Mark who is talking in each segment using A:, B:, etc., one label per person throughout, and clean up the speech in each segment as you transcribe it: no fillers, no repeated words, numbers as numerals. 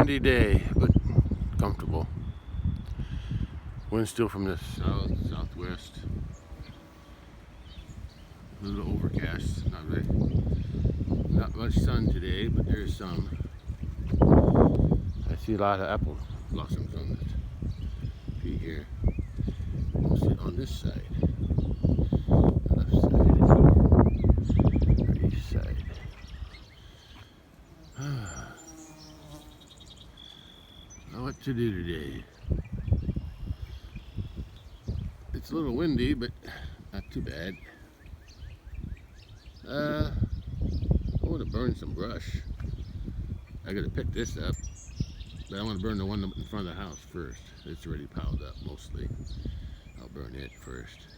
A: windy day, but comfortable. Wind still from the south, southwest. A little overcast, not much sun today, but there's some. I see a lot of apple blossoms on this tree here. Mostly on this side, the left side, or east side. What to do today? It's a little windy, but not too bad. I want to burn some brush. I gotta pick this up, but I want to burn the one in front of the house first. It's already piled up mostly. I'll burn it first.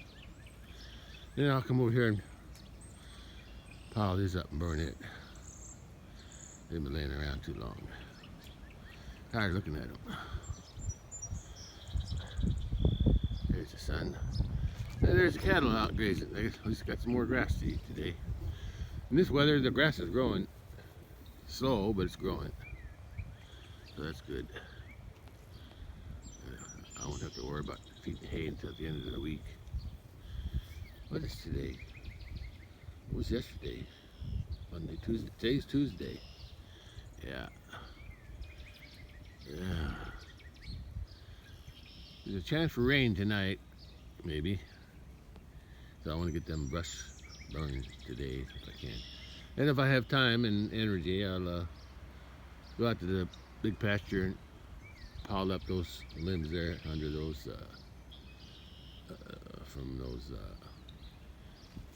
A: Then I'll come over here and pile these up and burn it. They've been laying around too long. Tired looking at them. There's the sun. And there's the cattle out grazing. They at least got some more grass to eat today. In this weather, the grass is growing slow, but it's growing. So that's good. I won't have to worry about feeding hay until the end of the week. What is today? What was yesterday? Monday, Tuesday. Today's Tuesday. Yeah. There's a chance for rain tonight, maybe. So I want to get them brush burned today if I can. And if I have time and energy, I'll go out to the big pasture and pile up those limbs there under those from those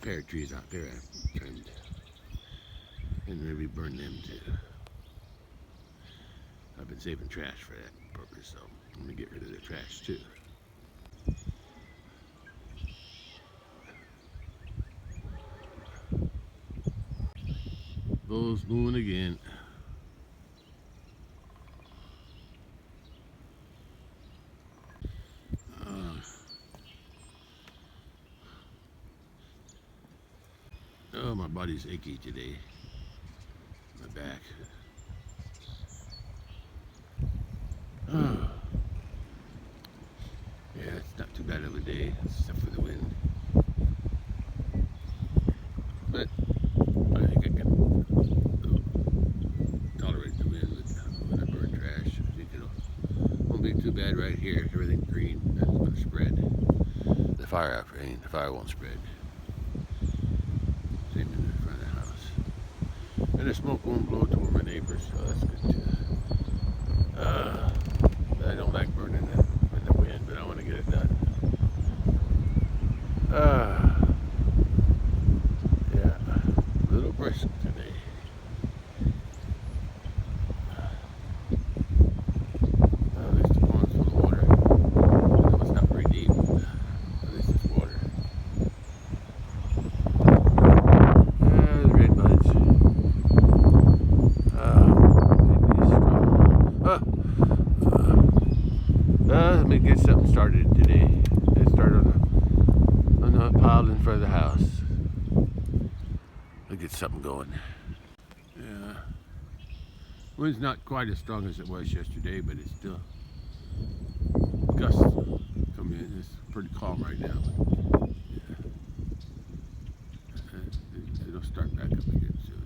A: pear trees out there I trimmed, and maybe burn them too. I've been saving trash for that purpose, so I'm gonna get rid of the trash too. Those moving again. Oh, my body's achy today. My back. Oh. Yeah, it's not too bad of a day, except for the wind. But I think I can tolerate the wind when I burn trash. I think won't be too bad right here. Everything's green. That's going to spread. The fire won't spread. Same in the front of the house. And the smoke won't blow toward my neighbors, so that's good too. I don't like burning in the wind, but I want to get it done. Yeah, a little brisk today. At least the pond's full of water. I know it's not very deep, but at least it's water. The red buds. Let me get something started today. Let's start on the pile in front of the house. I'll get something going. Yeah. Wind's not quite as strong as it was yesterday, but it's still gusts coming in. It's pretty calm right now. Yeah. It'll start back up again soon.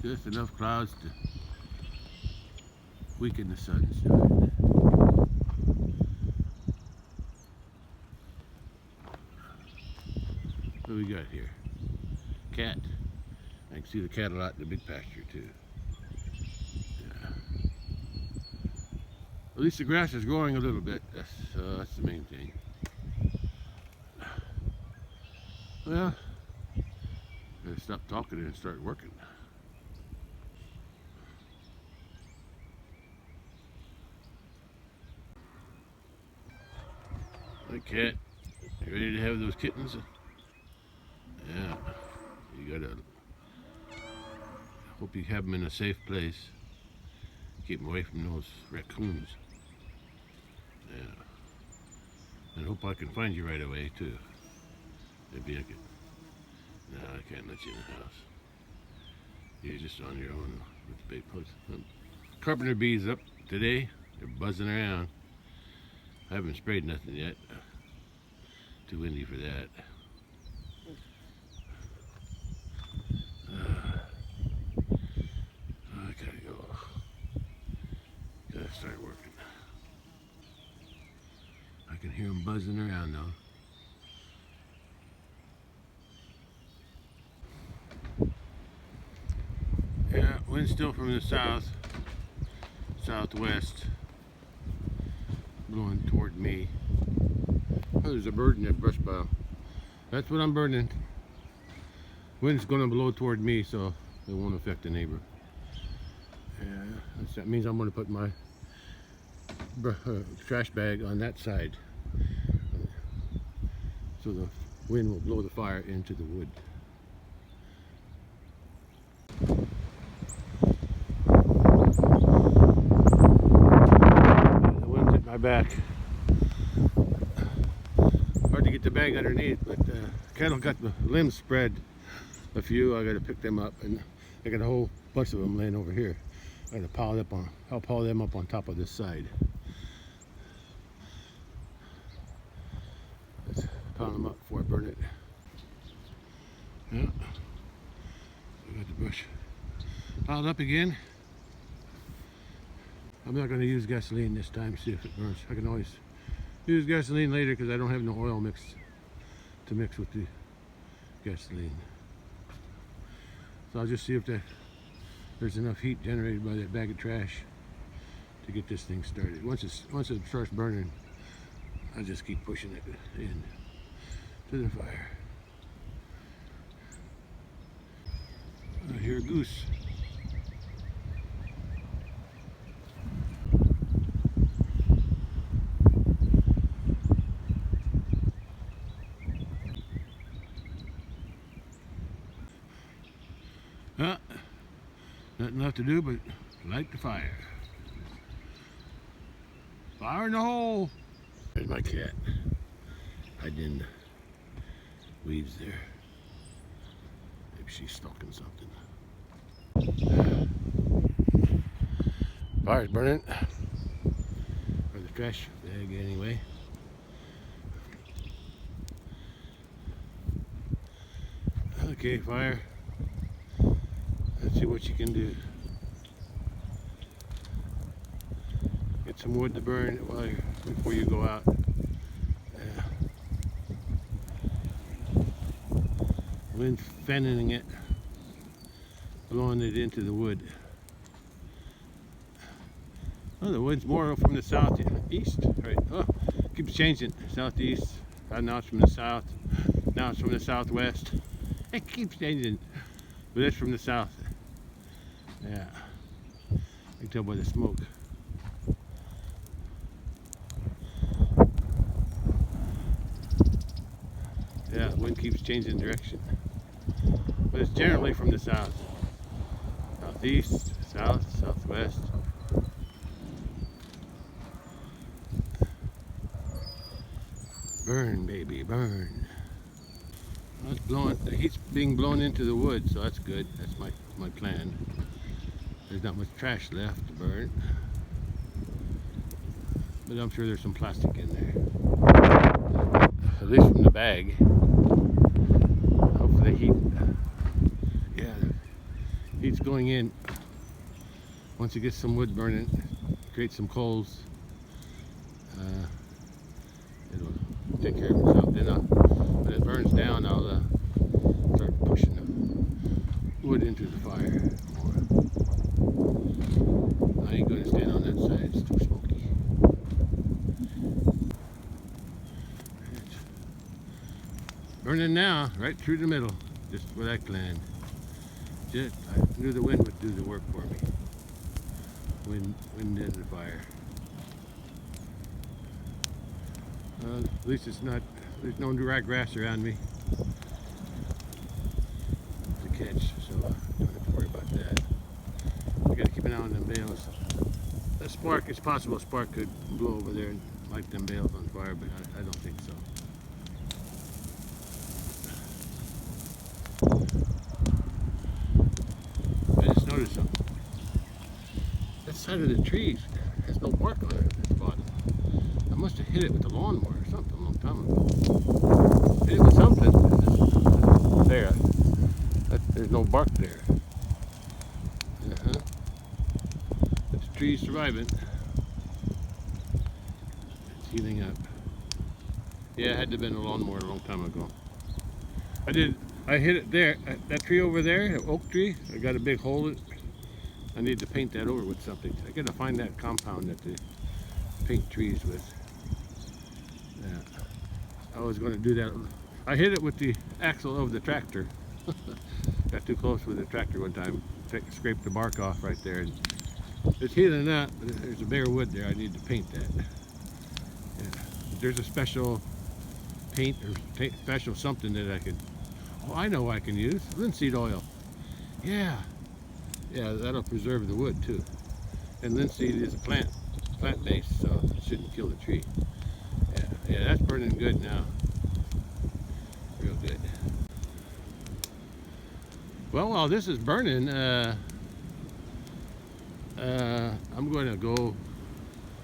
A: Just enough clouds to weaken the sun's side. What do we got here? Cat. I can see the cattle out in the big pasture too. Yeah. At least the grass is growing a little bit. That's the main thing. Well, better stop talking and start working. Hey cat, you ready to have those kittens? Yeah, you gotta hope you have them in a safe place. Keep them away from those raccoons. Yeah, and hope I can find you right away too. Maybe I could. No, I can't let you in the house. You're just on your own with the bait post. Carpenter bees up today. They're buzzing around. I haven't sprayed nothing yet. Too windy for that. I gotta go. Gotta start working. I can hear them buzzing around though. Yeah, wind still from the southwest, blowing toward me. Oh, there's a bird in that brush pile. That's what I'm burning. Wind's gonna blow toward me, so it won't affect the neighbor. Yeah, that means I'm gonna put my trash bag on that side, so the wind will blow the fire into the wood. The wind's at my back. Hard to get the bag underneath, but cattle got the limbs spread. A few, I gotta pick them up, and I got a whole bunch of them laying over here. I gotta I'll pile them up on top of this side. Let's pile them up before I burn it. Yeah, I got the brush piled up again. I'm not gonna use gasoline this time, see if it burns. I can always use gasoline later because I don't have no oil to mix with the gasoline. So I'll just see if there's enough heat generated by that bag of trash to get this thing started. Once it starts burning, I'll just keep pushing it in to the fire. I hear a goose. Nothing left to do but light the fire. Fire in the hole! There's my cat. Hiding in the weeds there. Maybe she's stalking something. Fire's burning. Or the trash bag anyway. Okay, fire. Let's see what you can do. Get some wood to burn before you go out. Yeah. Wind fanning it, blowing it into the wood. Oh, the wind's more from the southeast. Right. Oh, keeps changing. Southeast. Now it's from the south. Now it's from the southwest. It keeps changing, but it's from the south. Yeah, I can tell by the smoke. Yeah, the wind keeps changing direction, but it's generally from the south, southeast, south, southwest. Burn, baby, burn. Well, it's blowing. The heat's being blown into the wood, so that's good. That's my plan. There's not much trash left to burn, but I'm sure there's some plastic in there. At least from the bag. Hopefully the heat, yeah, the heat's going in. Once it gets some wood burning, create some coals, it'll take care of itself. Then when it burns down, I'll start pushing the wood into the fire more. I ain't going to stand on that side, it's too smoky. It's burning now, right through the middle, just what I planned. I knew the wind would do the work for me. Wind in the fire. At least there's no dry grass around me to catch, so I don't have to worry about that. I gotta keep an eye on them bales. A spark, it's possible a spark could blow over there and light them bales on fire, but I don't think so. side of the trees has no bark on it at the bottom. I must have hit it with the lawnmower or something a long time ago. Hit it with something. There. There's no bark there. But the tree's surviving. It's healing up. Yeah, it had to have been a lawnmower a long time ago. I hit it there. That tree over there, that oak tree, I got a big hole in it. I need to paint that over with something. I gotta find that compound that they paint trees with. Yeah. I was gonna do that. I hit it with the axle of the tractor. Got too close with the tractor one time. Scraped the bark off right there. And it's healing up, but there's a bare wood there. I need to paint that. Yeah. There's a special paint or special something that I could. Oh, I know I can use linseed oil. Yeah, that'll preserve the wood too. And linseed is a plant-based, so it shouldn't kill the tree. Yeah, that's burning good now. Real good. Well, while this is burning, I'm going to go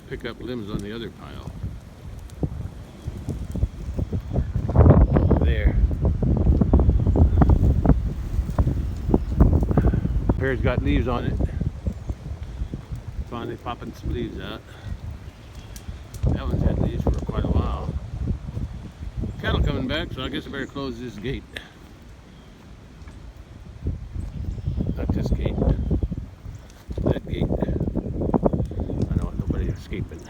A: pick up limbs on the other pile. There. Pear's got leaves on it. Finally popping some leaves out. That one's had leaves for quite a while. Cattle coming back, so I guess I better close this gate. Not this gate. That gate. I don't want nobody escaping.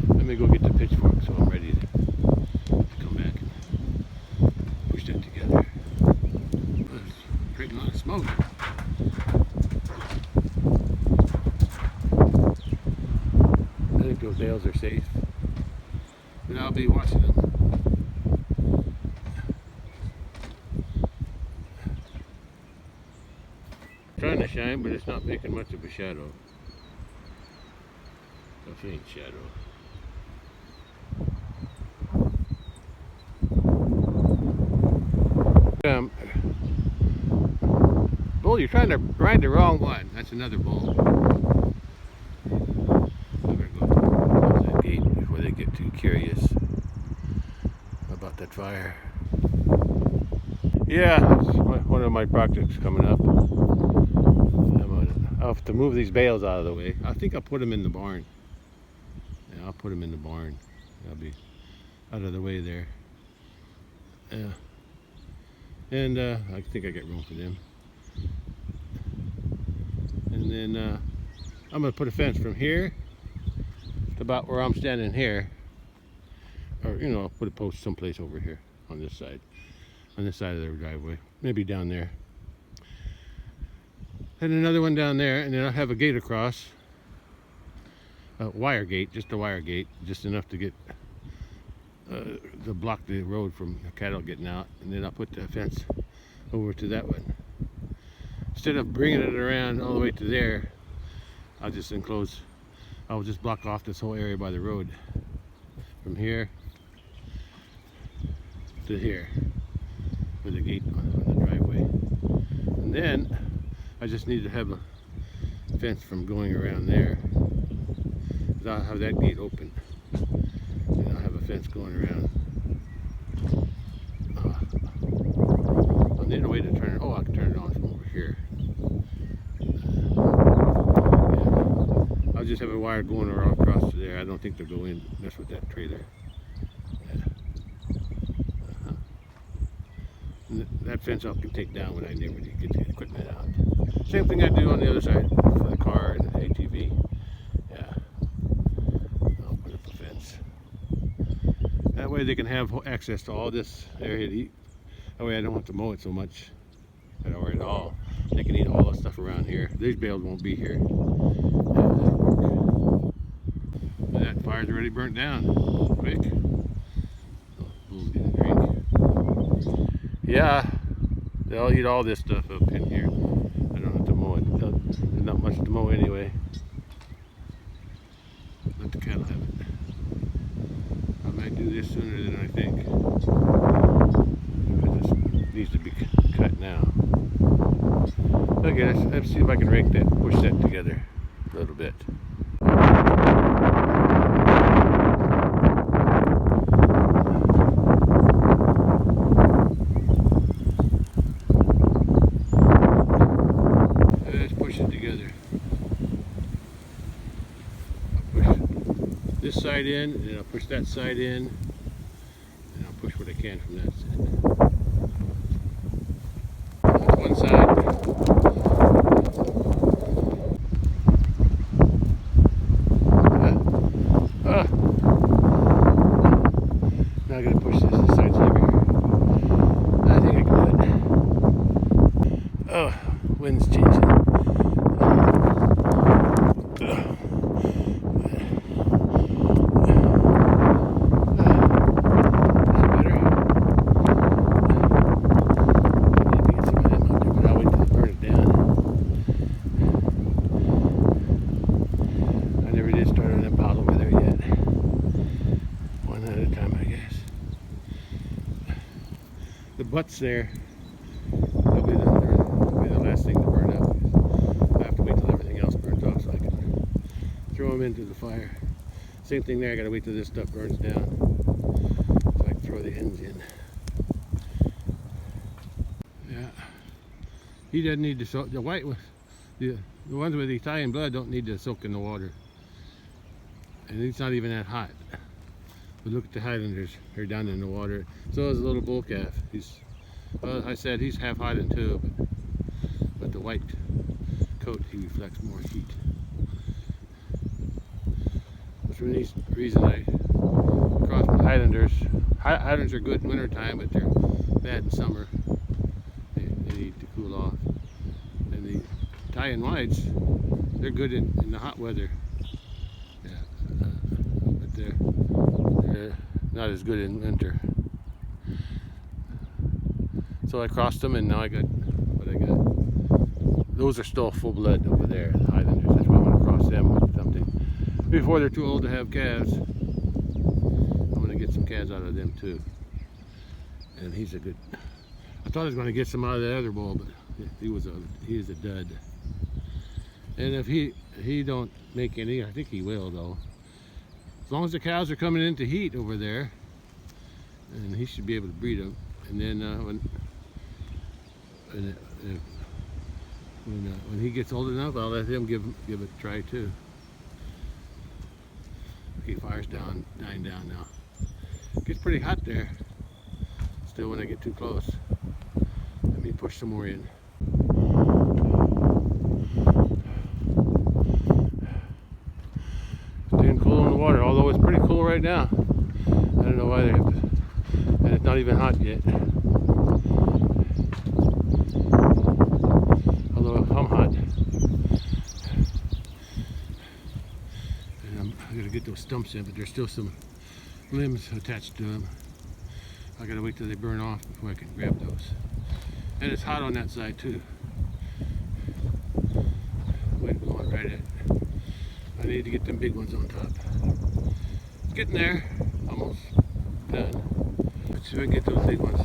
A: Let me go get the pitchfork so I'm ready to come back and push that together. It's creating a lot of smoke. I think those bales are safe. And I'll be watching them. Trying to shine, but it's not making much of a shadow. A faint shadow. Bull, you're trying to ride the wrong one. That's another bull. I'm gonna go close that gate before they get too curious about that fire. Yeah, that's one of my projects coming up. I'll have to move these bales out of the way. I think I'll put them in the barn. Yeah, I'll put them in the barn. I'll be out of the way there. Yeah. And I think I get room for them. And then I'm going to put a fence from here to about where I'm standing here. Or, you know, I'll put a post someplace over here on this side. On this side of their driveway. Maybe down there. And another one down there, and then I'll have a gate across. A wire gate, just a wire gate. Just enough to get to block the road from the cattle getting out. And then I'll put the fence over to that one. Instead of bringing it around all the way to there, I'll just enclose. I'll just block off this whole area by the road. From here to here. With a gate on the driveway. And then I just need to have a fence from going around there. I'll have that gate open. And I'll have a fence going around. I need a way to turn it. Oh, I can turn it on from over here. Yeah. I'll just have a wire going around across to there. I don't think they'll go in mess with that trailer. That fence I can take down when I never get the equipment out. Same thing I do on the other side for the car and the ATV. Yeah. I'll put up a fence. That way they can have access to all this area to eat. That way I don't have to mow it so much. Or at all. They can eat all the stuff around here. These bales won't be here. That fire's already burnt down. Quick. Bull's getting a drink. Yeah, they'll eat all this stuff up in here. I don't have to mow it. There's not much to mow anyway. Let the cattle have it. I might do this sooner than I think. It just needs to be cut now. Okay. Okay, let's see if I can rake that, push that together a little bit. Let's push it together. I'll push this side in, and then I'll push that side in, and I'll push what I can from that side. One side. Now I gotta push this. This side's heavier. I think I can do it. Oh, wind's changing. The butts there, they'll be the last thing to burn up. I have to wait till everything else burns off so I can throw them into the fire. Same thing there, I gotta wait till this stuff burns down so I can throw the ends in. Yeah, he doesn't need to soak. The white ones, the ones with Italian blood don't need to soak in the water, and it's not even that hot. But look at the Highlanders, they're down in the water. So is a little bull calf. Well, I said he's half Highland too, but the white coat, he reflects more heat. That's the reason I cross with Highlanders. Highlanders are good in winter time, but they're bad in summer. They need to cool off. And the Italian whites, they're good in the hot weather. Yeah, but they're not as good in winter. So I crossed them, and now I got what I got. Those are still full blood over there, the Highlanders. That's why I want to cross them with something before they're too old to have calves. I want to get some calves out of them too. And he's a good. I thought I was going to get some out of the other bull, but he is a dud. And if he don't make any, I think he will though. As long as the cows are coming into heat over there, and he should be able to breed them. And then when he gets old enough, I'll let him give it a try too. Okay, fire's dying down now. It gets pretty hot there. Still, when I get too close, let me push some more in. Staying cool in the water, although it's pretty cool right now. I don't know why they have to, and it's not even hot yet. Although I'm hot. And I gotta get those stumps in, but there's still some limbs attached to them. I gotta wait till they burn off before I can grab those. And it's hot on that side too. Wind blowing right at it. I need to get them big ones on top. It's getting there, almost done. Let's see if I can get those big ones.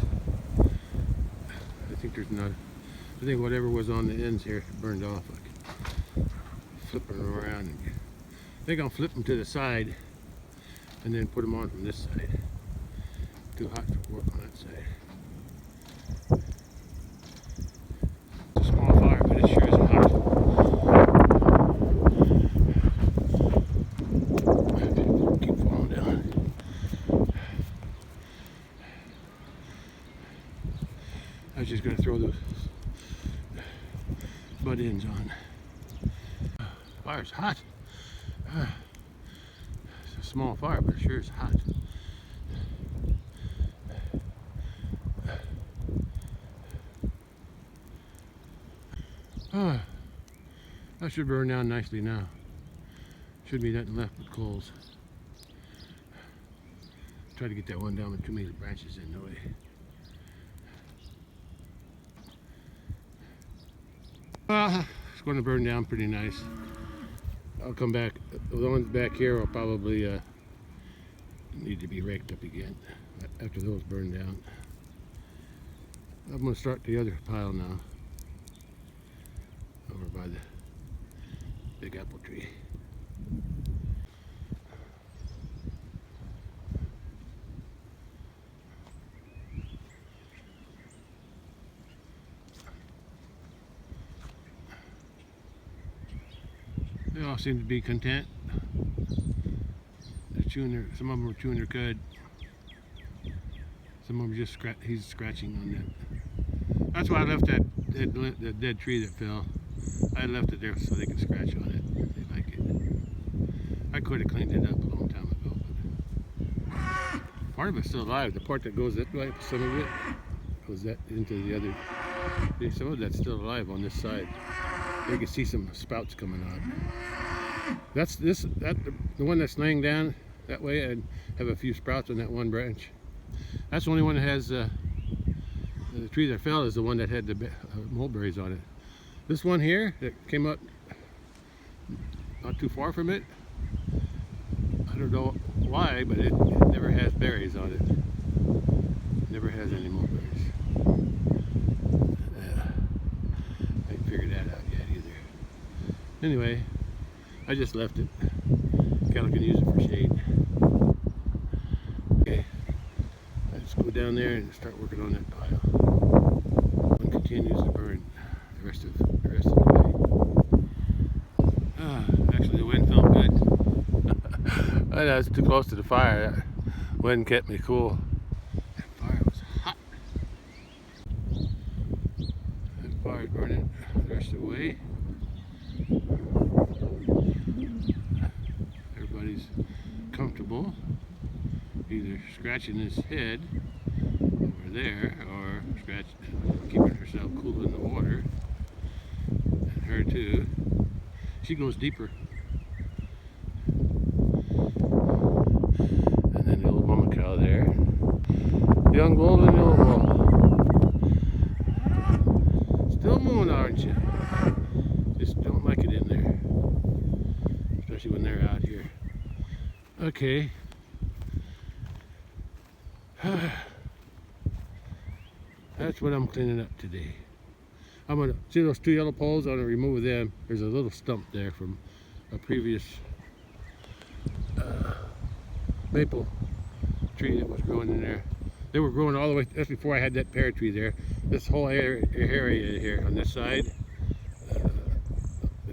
A: I think there's not. I think whatever was on the ends here burned off. I can flip them around. I think I'll flip them to the side and then put them on from this side. Too hot to work on that side. It's a small fire, but it sure is hot. Keep falling down. I was just going to throw those butt ends on. Fire's hot. It's a small fire, but it sure is hot. That should burn down nicely now. Should be nothing left but coals. Try to get that one down with too many branches in the way. It's going to burn down pretty nice. I'll come back. The ones back here will probably need to be raked up again after those burn down. I'm going to start the other pile now. over by the big apple tree. They all seem to be content. They're chewing some of them are chewing their cud. Some of them just he's scratching on that. That's why I left that dead tree that fell. I left it there so they could scratch on it. They like it. I could have cleaned it up a long time ago, but part of it's still alive. The part that goes that way, some of it goes that into the other. Some of that's still alive on this side. You can see some spouts coming out. The one that's laying down that way, and have a few sprouts on that one branch. That's the only one that has the tree that fell is the one that had the mulberries on it. This one here that came up not too far from it, I don't know why, but it never has berries on it. Never has any mulberries. I ain't figured that out yet either. Anyway, I just left it. Cattle can use it for shade. Okay, let's go down there and start working on that pile. One continues to burn the rest of the way. Actually, the wind felt good. I know it's too close to the fire. That wind kept me cool. That fire was hot. That fire's burning the rest of the way. Everybody's comfortable, either scratching his head over there or keeping herself cool in the water. And her too. She goes deeper. And then the old mama cow there. Young bull and the old bull. Still mooing, aren't you? Just don't like it in there. Especially when they're out here. Okay. That's what I'm cleaning up today. I'm gonna see those two yellow poles. I'm gonna remove them. There's a little stump there from a previous maple tree that was growing in there. They were growing all the way. That's before I had that pear tree there. This whole area here on this side,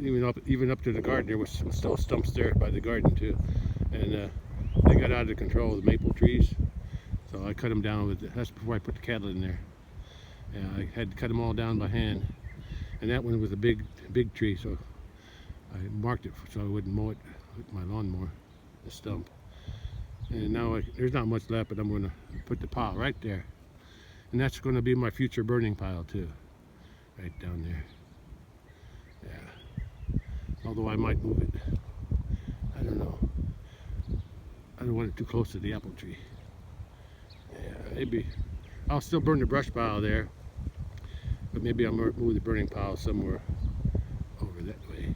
A: even up to the garden, there was still stumps there by the garden too, and they got out of control with the maple trees. So I cut them down that's before I put the cattle in there. Yeah, I had to cut them all down by hand, and that one was a big tree, so I marked it so I wouldn't mow it with my lawnmower, the stump. And now there's not much left, but I'm going to put the pile right there, and that's going to be my future burning pile too, right down there. Yeah. Although I might move it, I don't know. I don't want it too close to the apple tree. Yeah, maybe I'll still burn the brush pile there, but maybe I'll move the burning pile somewhere over that way,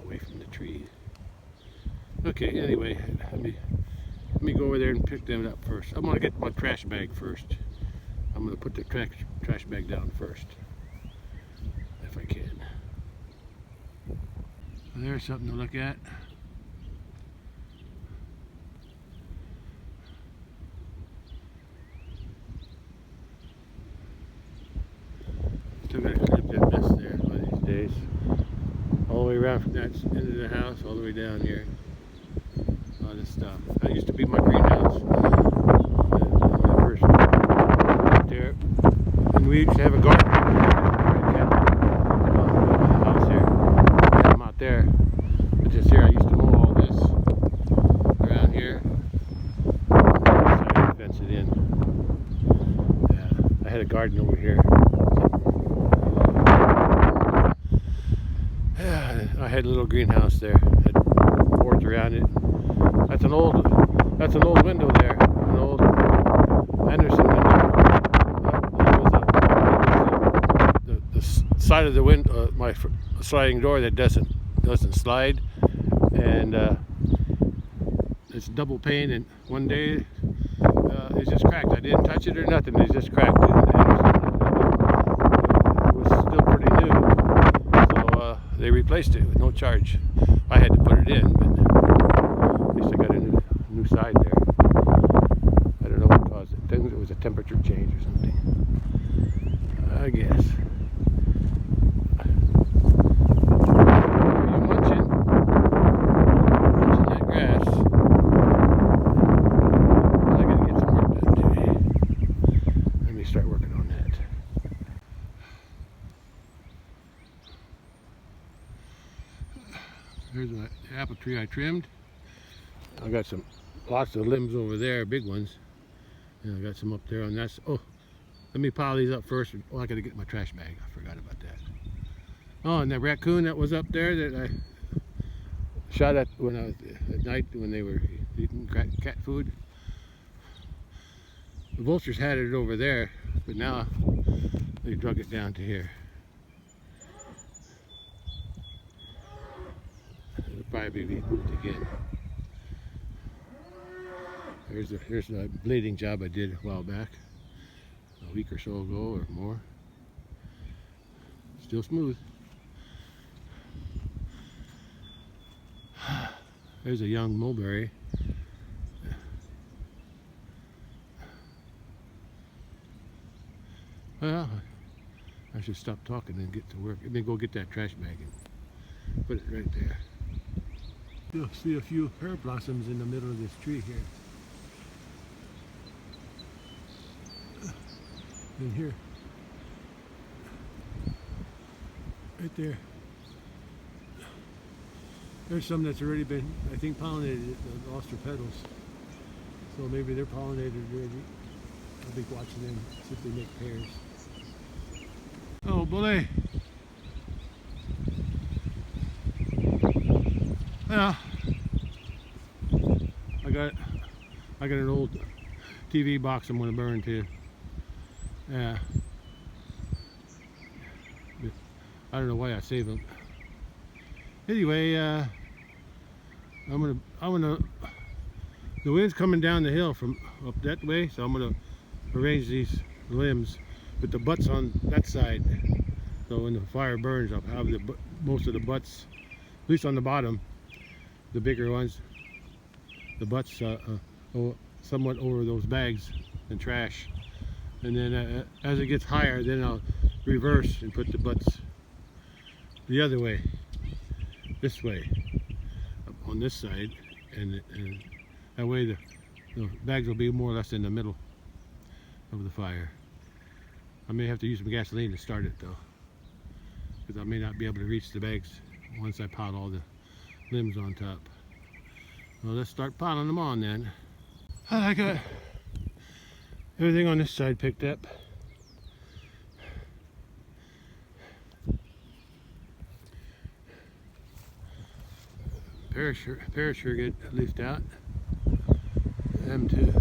A: away from the tree. Okay, anyway, let me go over there and pick them up first. I'm gonna get my trash bag first. I'm gonna put the trash bag down first, if I can. There's something to look at. Still gotta clip that mess there one of these days. All the way around from that end of the house, all the way down here. All this stuff. That used to be my greenhouse. When I first moved there. And we used to have a garden. The house here. I'm out there. But just here, I used to mow all this around here. So I fence it in. Yeah, I had a garden over here. I had a little greenhouse there, had boards around it. That's an old window there, an old Anderson window. That was the side of the window, my sliding door that doesn't slide, and it's double pane. And one day it just cracked. I didn't touch it or nothing. It just cracked. It was still replaced it with no charge. I had to put it in, but at least I got a new side there. I don't know what caused it. I think it was a temperature change or something, I guess. Are you munching that grass? I gotta get some work done today. Let me start working on that. Here's my apple tree I trimmed. I got lots of limbs over there, big ones. And I got some up there on that. Oh, let me pile these up first. Oh, I gotta get my trash bag. I forgot about that. Oh, and that raccoon that was up there that I shot at when I was at night when they were eating cat food. The vultures had it over there, but now they drug it down to here. It'll probably be moved again. Here's the blading job I did a while back, a week or so ago or more. Still smooth. There's a young mulberry. Well, I should stop talking and get to work. Let me go get that trash bag and put it right there. You'll see a few pear blossoms in the middle of this tree here. In here. Right there. There's some that's already been, I think, pollinated, lost their petals. So maybe they're pollinated already. I'll be watching them, see if they make pears. Oh, boy. Yeah. I got an old TV box I'm going to burn too. Yeah. I don't know why I save them. Anyway, I'm gonna. The wind's coming down the hill from up that way, so I'm gonna arrange these limbs with the butts on that side. So when the fire burns, I'll have most of the butts, at least on the bottom, the bigger ones, the butts somewhat over those bags and trash. And then as it gets higher, then I'll reverse and put the butts the other way, this way, up on this side, and that way the bags will be more or less in the middle of the fire. I may have to use some gasoline to start it though, because I may not be able to reach the bags once I pile all the limbs on top. Well, let's start piling them on then. I got everything on this side picked up. Pear sure get leafed out. Them too.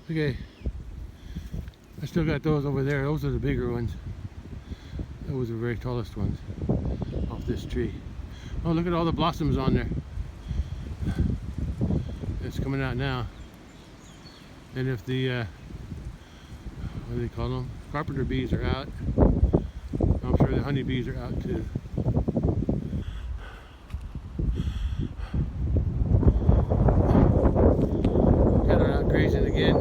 A: Okay. I still got those over there. Those are the bigger ones. Those are the very tallest ones off this tree. Oh, look at all the blossoms on there. It's coming out now. And if the what do they call them? Carpenter bees are out. I'm sure the honeybees are out too. Got her out grazing again.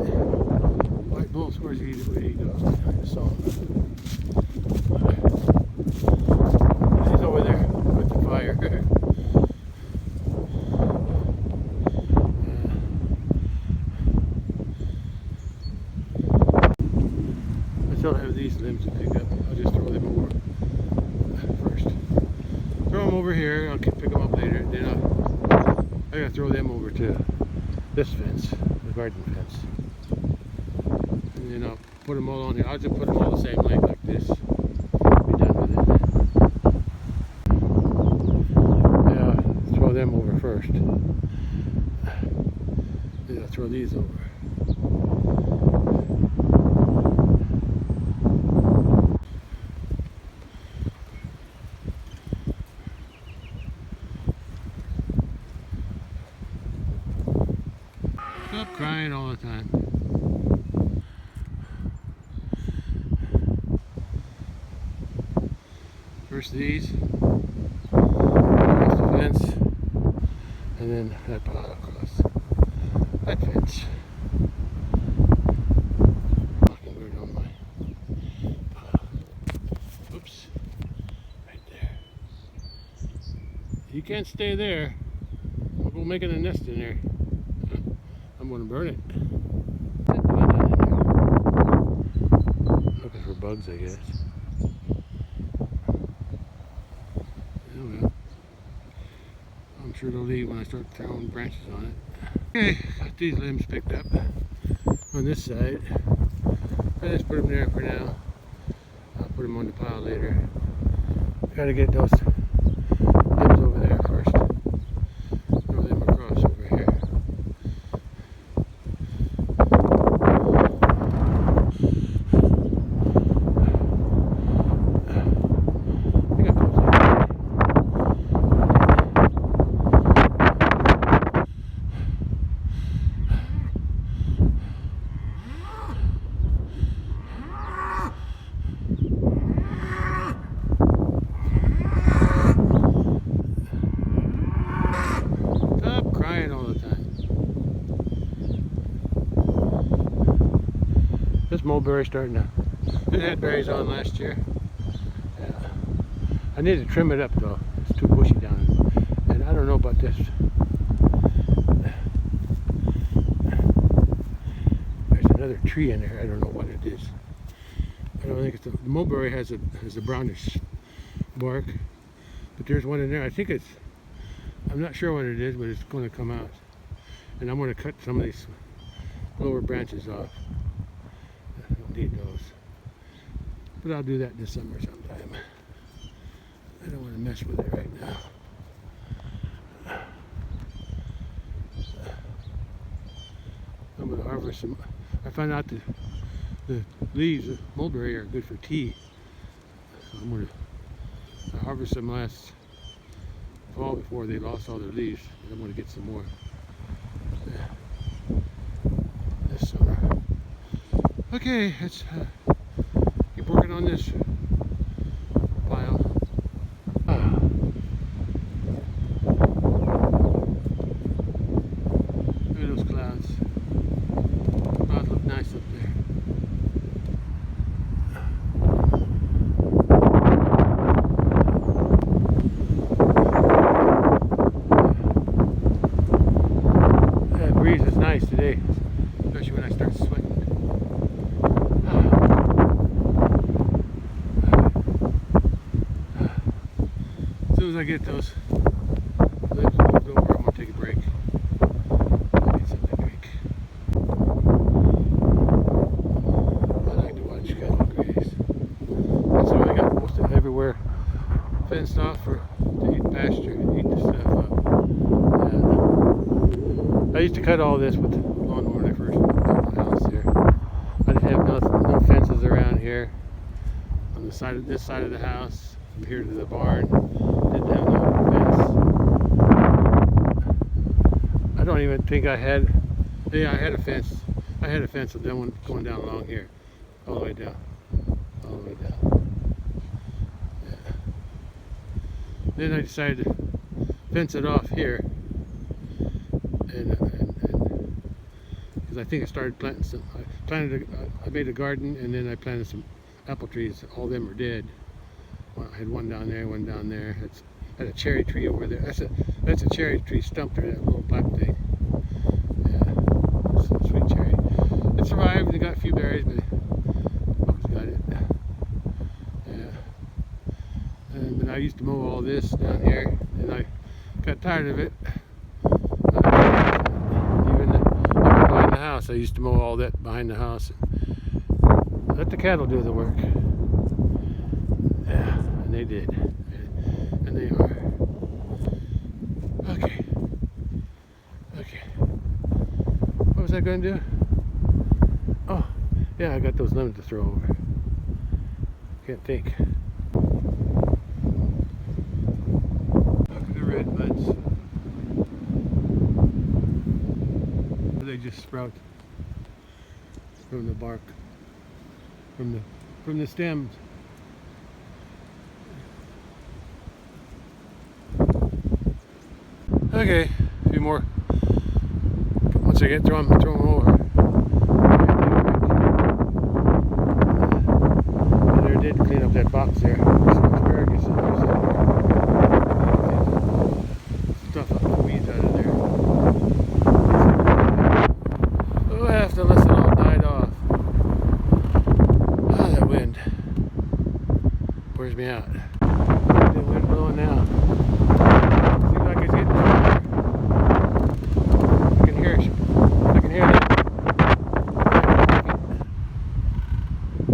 A: White bulls, where's he? Where he goes? I saw him. He's over there with the fire. I still have these limbs to pick up. I'll just throw them over first. Throw them over here. I'll pick them up later. Then I gotta throw them over to this fence, the garden fence. And then I'll put them all on here. I'll just put them all the same length like this. Be done with it. Yeah, throw them over first. Then I'll throw these over. Stop crying all the time. First these, across the fence, and then that pile across that fence. Mockingbird on my pile. Oops, right there. You can't stay there. I'll go making a nest in there. I'm going to burn it. Looking for bugs, I guess. Oh well. I'm sure they'll leave when I start throwing branches on it. Okay, got these limbs picked up on this side. I just put them there for now. I'll put them on the pile later. Gotta get those limbs over there first. Throw them across over here. All the time. This mulberry starting to. It had berries on last year. Yeah. I need to trim it up though. It's too bushy down. And I don't know about this. There's another tree in there. I don't know what it is. I don't think it's the mulberry has a brownish bark, but there's one in there. I think it's. I'm not sure what it is, but it's going to come out. And I'm going to cut some of these lower branches off. I don't need those. But I'll do that this summer sometime. I don't want to mess with it right now. I'm going to harvest some. I found out that the leaves of mulberry are good for tea. So I'm going to harvest some last fall before they lost all their leaves. I'm going to get some more this summer. Okay, let's keep working on this pile. Look at those clouds. Clouds look nice up there. Breeze is nice today, especially when I start sweating. As soon as I get those limbs moved over, I'm going to take a break. I need something to drink. I like to watch cattle graze. So I got most of everywhere fenced off to eat pasture, eat the stuff up. I used to cut all this with the lawnmower when I first built the house here. I didn't have no fences around here. On the side of this side of the house, from here to the barn, didn't have no fence. I don't even think I had. Yeah, I had a fence. I had a fence with that one going down along here, all the way down, all the way down. Yeah. Then I decided to fence it off here. And because I think I started planting some, I made a garden, and then I planted some apple trees. All of them are dead. Well, I had one down there, one down there. I had a cherry tree over there. That's a cherry tree stump there, that little black thing. Yeah, sweet cherry. It survived and got a few berries, but bugs got it. Yeah. And I used to mow all this down here, and I got tired of it. Even behind the house, I used to mow all that behind the house. Let the cattle do the work. Yeah, and they did. And they are. Okay. Okay. What was I going to do? Oh, yeah, I got those lemons to throw over. Can't think. Look at the red buds. They just sprout from the bark, from the stems. Okay, a few more. Once I get through them, throw them over. I did clean up that box there. There's some asparagus in there somewhere. Stuff up the weeds out of there. Oh, I have to listen, it all died off. Ah, that wind wears me out. The wind blowing now. Seems like it's getting stronger. I can hear it. I can hear that.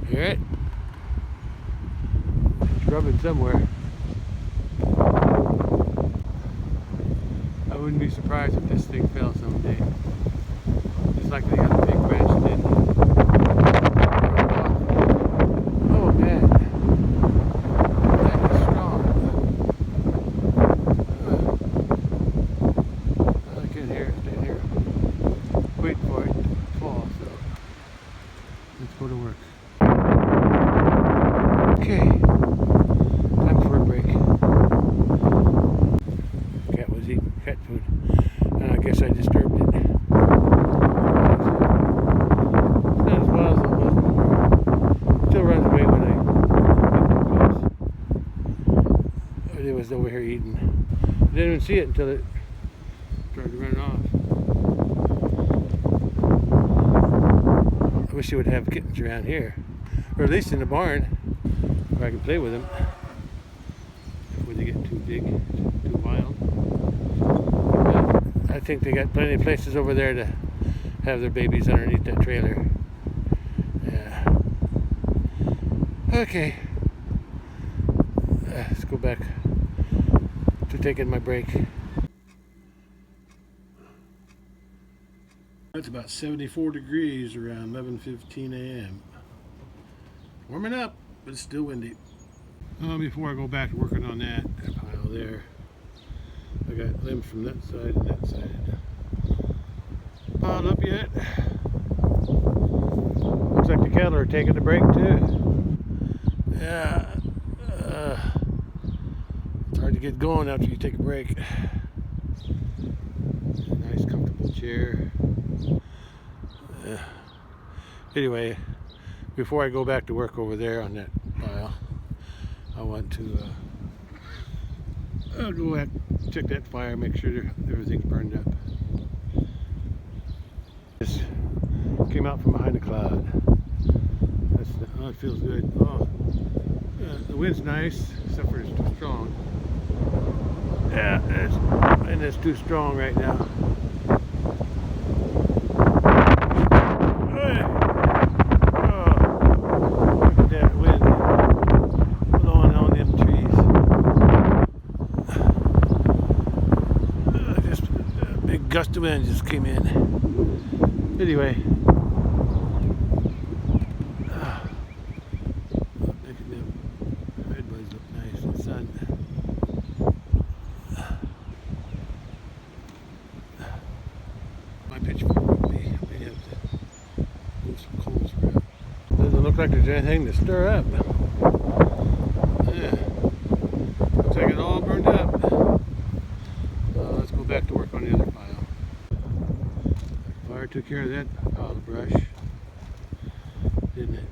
A: Hear it? It's rubbing somewhere. I wouldn't be surprised if this thing fell someday. Just like the other big branch did. Oh man. That is strong. I can hear it. Stand here. Wait for it to fall, so let's go to work. Okay. Time for a break. Cat was eating cat food. And I guess I disturbed it. It's not as wild as it was before. Still runs away when I get too close. It was over here eating. I didn't even see it until it started running off. I wish you would have kittens around here. Or at least in the barn, where I can play with them. Before they get too big, too wild. I think they got plenty of places over there to have their babies underneath that trailer. Yeah. Okay. Let's go back to taking my break. It's about 74 degrees around 11:15 a.m. Warming up, but it's still windy. Before I go back to working on that pile there, I got limbs from that side and that side. Piled up yet? Looks like the cattle are taking a break too. Yeah, it's hard to get going after you take a break. Nice comfortable chair. Anyway, before I go back to work over there on that pile, I want to I'll go back, check that fire, make sure everything's burned up. This came out from behind a cloud. Oh, it feels good. Oh, the wind's nice, except for it's too strong. Yeah, it's too strong right now. Gust of wind just came in. Anyway, making them redwoods look nice in the sun. My pitchfork would be, may have to move some coals around. Doesn't look like there's anything to stir up. Yeah. Looks like it's all burned up. Let's go back to work on the other pile. Fire took care of that pile of brush, didn't it?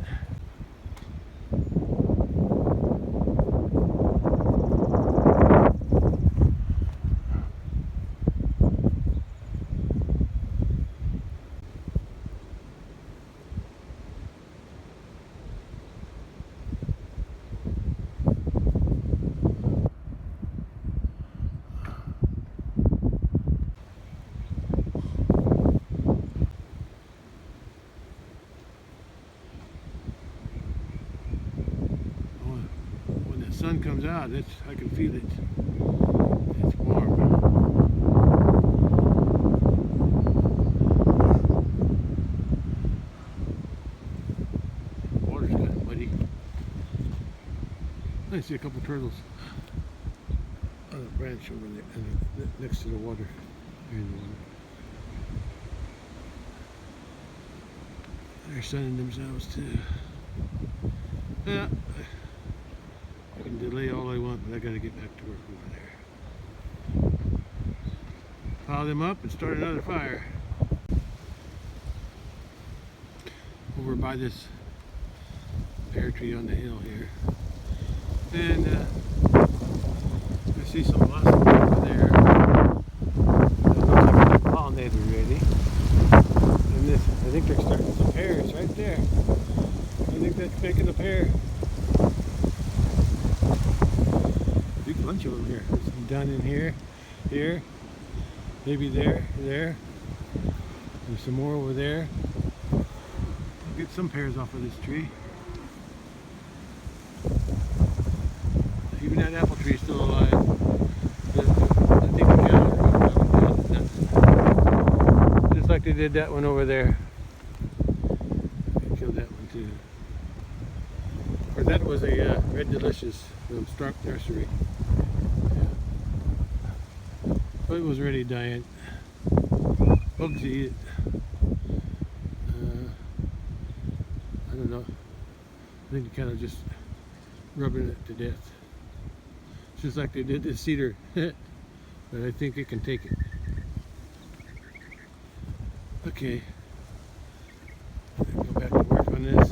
A: Sun comes out, I can feel it. It's warm. Water's kind of muddy. I see a couple turtles on a branch over there, and next to the water. Here in the water. They're sunning themselves too. Yeah. I can delay all I want, but I gotta get back to work over there.
B: pile them up and start another fire. Over by this pear tree on the hill here. And I see some blossoms over there. That looks like it's pollinated already. And this, I think they're starting some pears right there. I think that's making a pear. Big bunch of them here. There's some down in here, here, maybe there, there. There's some more over there. I'll get some pears off of this tree. Even that apple tree is still alive. I think the cattle are going nuts. Just like they did that one over there. They killed that one too. Or that was a Red Delicious from Stark Nursery. Yeah. But it was already dying. Bugs eat it. I don't know. I think the cattle just rubbing it to death. Just like they did this cedar. But I think it can take it. Okay. Go back to work on this.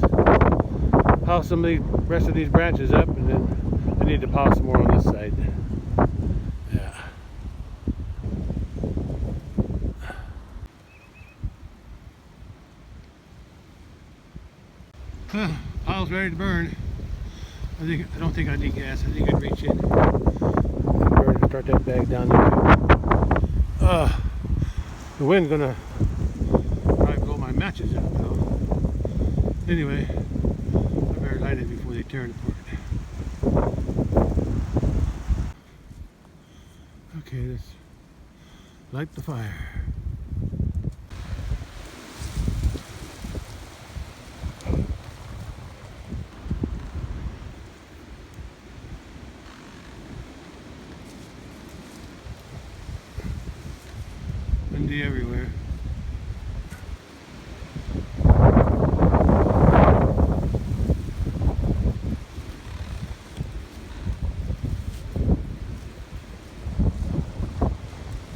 B: Pile some of the rest of these branches up, and then I need to pile some more on this side. Yeah. Pile's ready to burn. I don't think I need gas. I think I'd reach in and burn and start that bag down there. The wind's gonna probably blow my matches out though. Anyway, I better light it before they tear it apart. Okay, let's light the fire. Windy everywhere.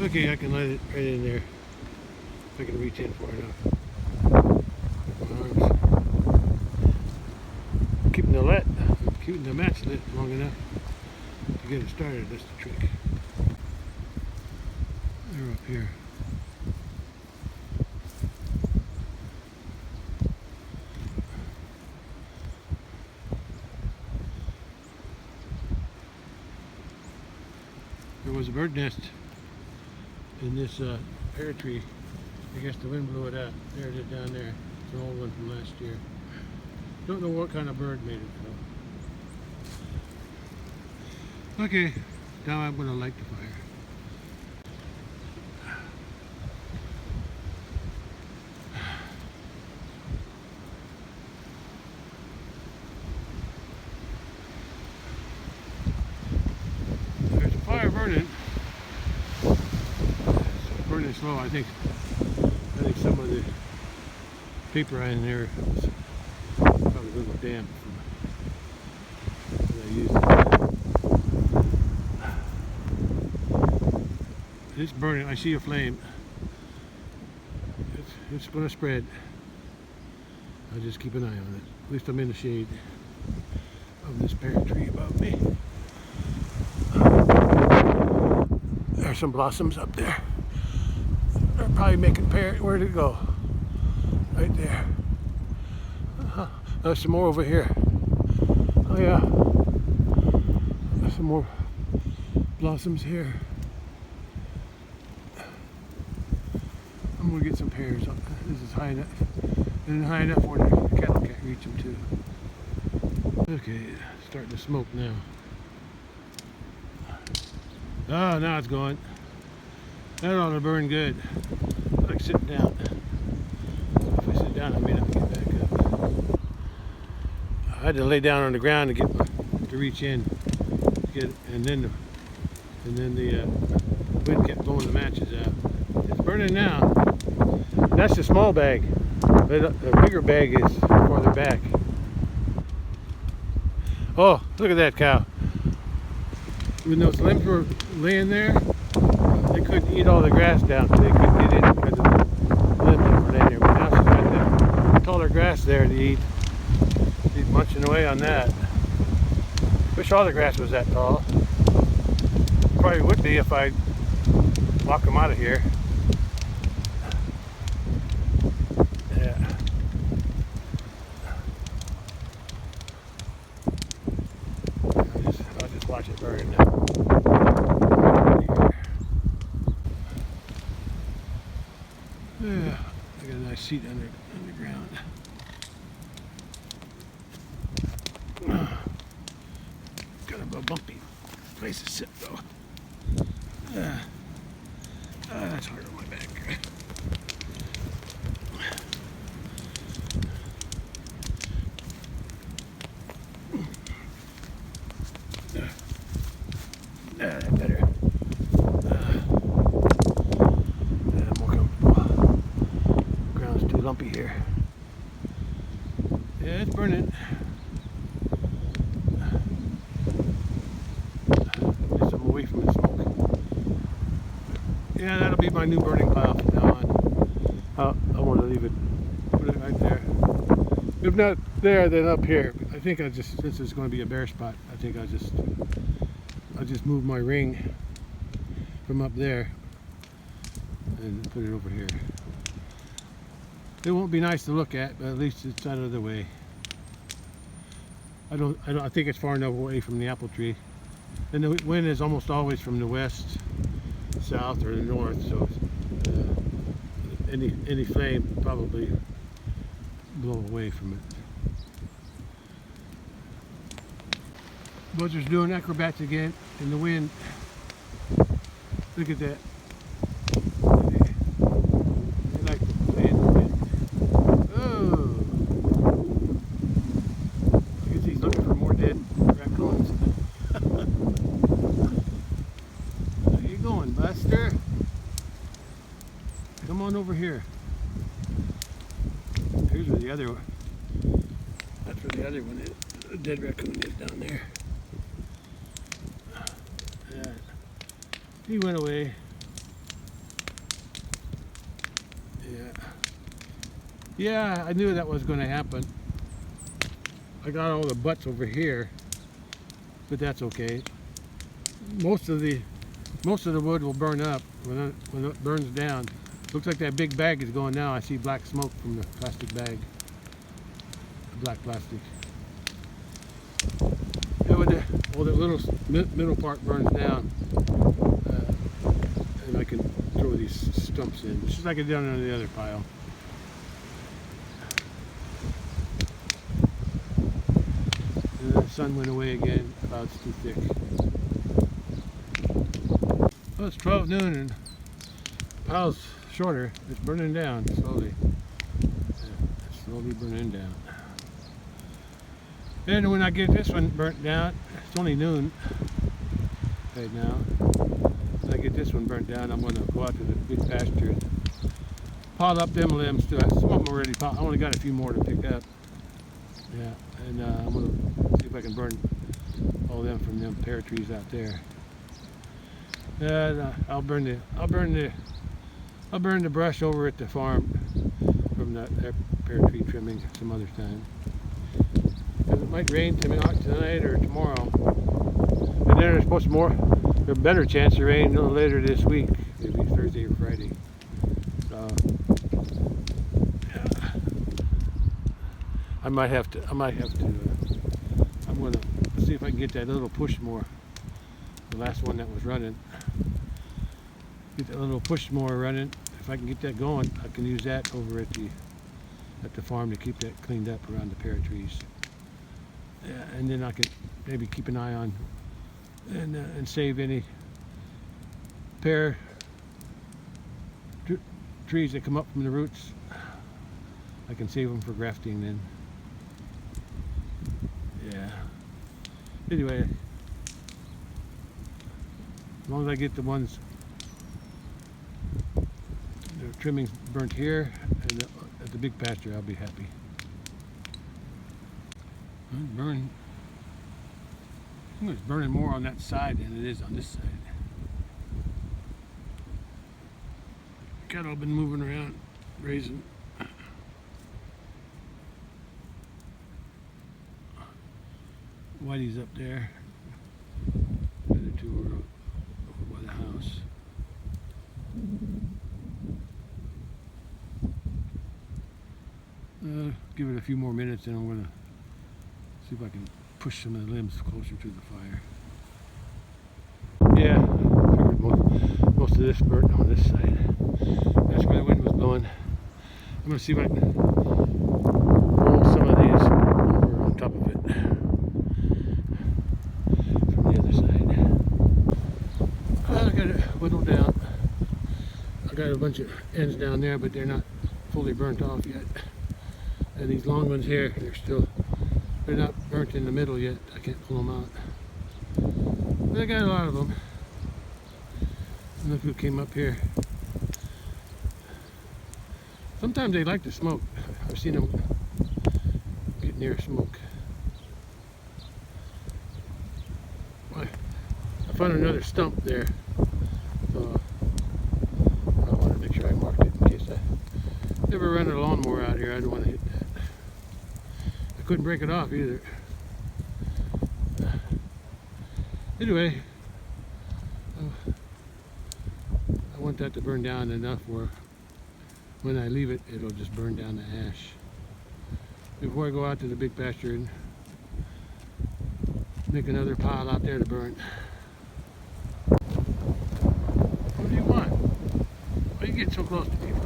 B: Okay, I can light it right in there. If I can reach in far enough. Arms. Keeping the match lit long enough to get it started. That's the trick. They're up here. There was a bird nest in this pear tree. I guess the wind blew it out. There it is down there. It's an old one from last year. Don't know what kind of bird made it though. Okay, now I'm going to light the fire. There's a fire burning. It's burning slow. I think some of the paper in there was probably a little damp from I used it. It's burning. I see a flame. It's going to spread. I'll just keep an eye on it. At least I'm in the shade of this pear tree above me. There's some blossoms up there. They're probably making pear. Where'd it go? Right there. There's some more over here. Oh yeah. There's some more blossoms here. I'm gonna get some pears. This is high enough. And high enough where the cattle can't reach them too. Okay, starting to smoke now. Oh, now it's going. That ought to burn good. Like sitting down. If I sit down, I may not get back up. I had to lay down on the ground to reach in, and then the wind kept blowing the matches out. It's burning now. That's the small bag. The bigger bag is farther back. Oh, look at that cow. Even those limbs were laying there, they couldn't eat all the grass down, so they couldn't get in because of the limb that were in there. But now she's got the taller grass there to eat. She's munching away on that. Wish all the grass was that tall. Probably would be if I walk them out of here. Yeah. I'll just watch it burn now. Yeah, I got a nice seat underground. Kind of a bumpy place to sit though. That's hard on my back. That's better. More comfortable. Ground's too lumpy here. Yeah, it's burning. Just I'm away from the smoke. Yeah, that'll be my new burning pile from now on. I want to leave it, put it right there. If not there, then up here. I think I just, since it's going to be a bare spot, I think I'll just move my ring from up there and put it over here. It won't be nice to look at, but at least it's out of the way. I think it's far enough away from the apple tree. And the wind is almost always from the west, south, or the north, so any flame probably blow away from it. Buzzard's doing acrobats again in the wind. Look at that. They like to play in the wind. Oh! I guess he's looking for more dead raccoons. Where you going, Buster? Come on over here. Here's where the other one. That's where the other one is. The dead raccoon is down there. Yeah. He went away. Yeah. Yeah, I knew that was going to happen. I got all the butts over here, but that's okay. Most of the wood will burn up when it burns down. Looks like that big bag is going now. I see black smoke from the plastic bag. Black plastic. Yeah, when the little middle part burns down, and I can throw these stumps in, just like I did on the other pile. And the sun went away again. Clouds too thick. Well, it's 12 noon and the pile's shorter. It's burning down slowly. Yeah, it's slowly burning down. And when I get this one burnt down, it's only noon right now. When I get this one burnt down, I'm going to go out to the big pasture and pile up them limbs too. Some of them already piled. I only got a few more to pick up. Yeah, and I'm going to see if I can burn all them from them pear trees out there. And I'll burn the brush over at the farm from that pear tree trimming some other time. Because it might rain tonight or tomorrow. And then there's supposed to there's a better chance of rain a little later this week, maybe Thursday or Friday. So yeah. I'm going to see if I can get that little push more. The last one that was running. Get that little push mower running. If I can get that going, I can use that over at the farm to keep that cleaned up around the pear trees. Yeah, and then I can maybe keep an eye on and save any pear trees that come up from the roots. I can save them for grafting then. Yeah. Anyway, as long as I get the ones, the trimmings burnt here and at the big pasture, I'll be happy. Burn. I think it's burning more on that side than it is on this side. Cattle been moving around, grazing. Whitey's up there. The other two are over by the house. Give it a few more minutes and I'm going to see if I can push some of the limbs closer to the fire. Yeah, I figured most of this burnt on this side. That's where the wind was blowing. I'm going to see if I can roll some of these over on top of it from the other side. I got it whittled down. I got a bunch of ends down there, but they're not fully burnt off yet. And these long ones here, they're not burnt in the middle yet. I can't pull them out. But I got a lot of them. And look who came up here. Sometimes they like to smoke. I've seen them get near smoke. I found another stump there. So I want to make sure I marked it in case I ever run a lawnmower out here. I don't want to hit that. I couldn't break it off either. Anyway, I want that to burn down enough where when I leave it, it'll just burn down the ash. Before I go out to the big pasture and make another pile out there to burn. What do you want? Why you get so close to people?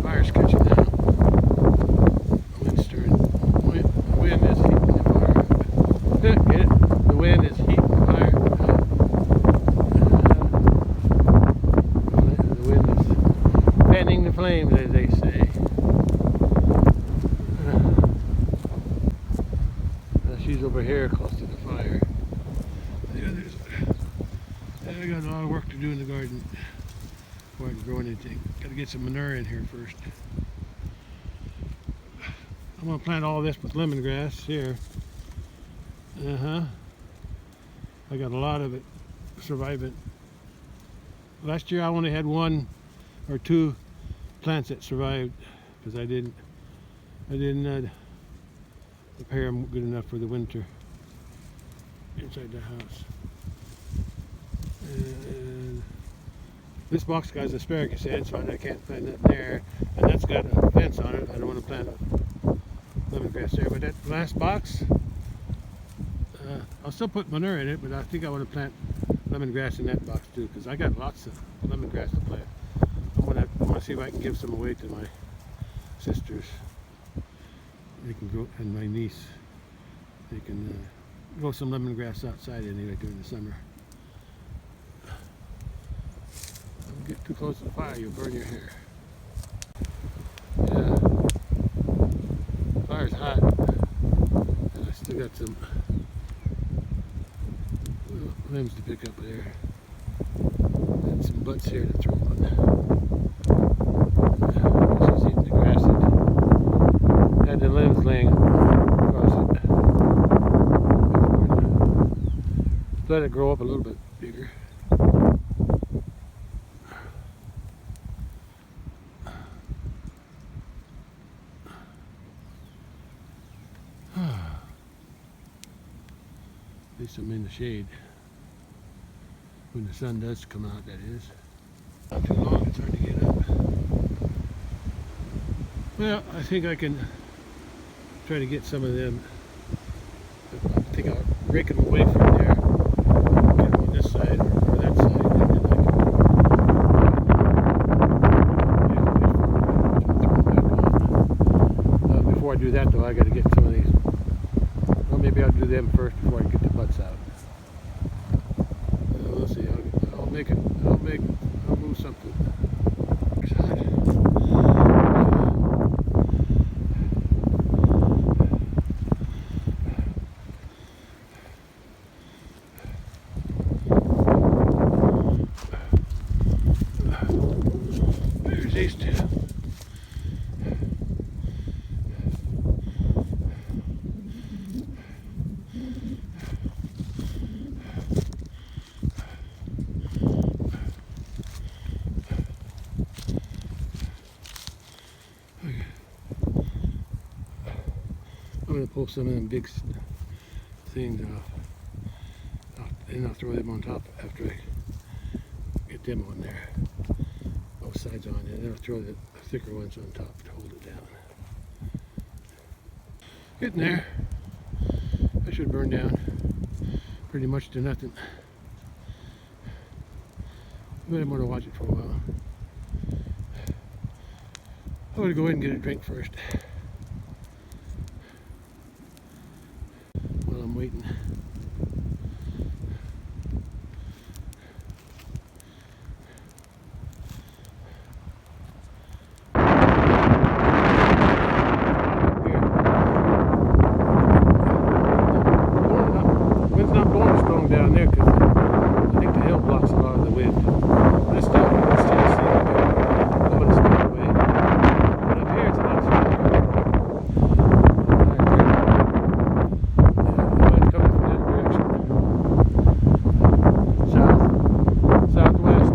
B: Fire's catching now. The wind's stirring. The wind is heating the fire up. Get it? The wind is heating the fire. The wind is fanning the flames, as they say. She's over here close to the fire. The others, I got a lot of work to do in the garden before I can grow anything. Got to get some manure in here first. I'm going to plant all this with lemongrass here. I got a lot of it surviving. Last year I only had 1 or 2 plants that survived because I didn't prepare them good enough for the winter inside the house. And this box got asparagus head, so I can't plant that there. And that's got a fence on it. I don't want to plant lemongrass there. But that last box, I'll still put manure in it, but I think I want to plant lemongrass in that box too, because I got lots of lemongrass to plant. I want to see if I can give some away to my sisters. They can grow, and my niece. They can grow some lemongrass outside anyway during the summer. Don't get too close to the fire, you'll burn your hair. Yeah, fire's hot. And I still got some limbs to pick up there. And some butts here to throw on. She's eating the grass that had the limbs laying across it. Let it grow up a little bit bigger. At least I'm in the shade. When the sun does come out, that is. Not too long, it's hard to get up. Well, I think I can try to get some of them. I think I'll rake them away from there. Get them on this side or that side. And then I can throw them back on. Before I do that though, I got to get some of these. Well, maybe I'll do them first before I get the butts out. We'll see. I'll move something. There's these two. pull some of them big things off. And I'll throw them on top after I get them on there. Both sides on, and then I'll throw the thicker ones on top to hold it down. Getting there. I should burn down pretty much to nothing. But I'm going to watch it for a while. I'm going to go ahead and get a drink first while I'm waiting. Wind's not blowing strong down there because I think the hill blocks a lot of the wind. This time it's still seeing coming a small way. But up here it's a lot stronger. The wind's coming from that direction. Southwest.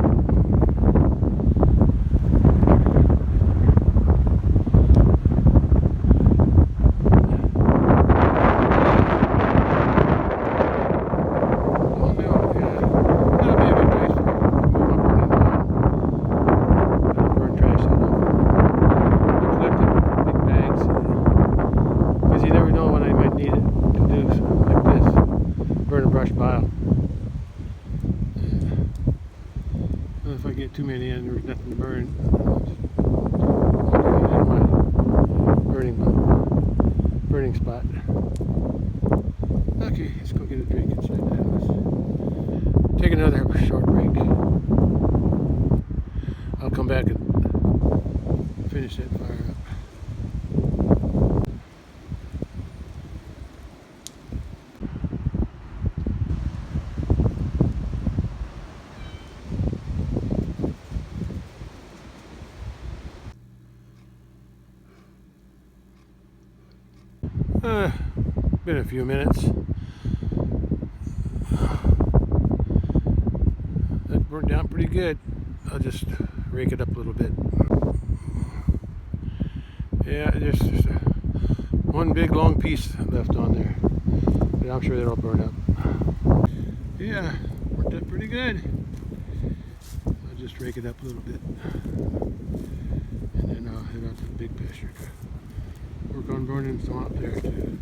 B: Burn a brush pile. If I get too many in, there's nothing to burn. I'll just my burning spot. Okay, let's go get a drink inside the house. Take another short break. I'll come back and finish that fire up. Been a few minutes. That burnt down pretty good. I'll just rake it up a little bit. Yeah, there's just one big long piece left on there, but I'm sure that'll burn up. Yeah, burnt up pretty good. I'll just rake it up a little bit, and then I'll head out to the big pasture to work on burning some up there too.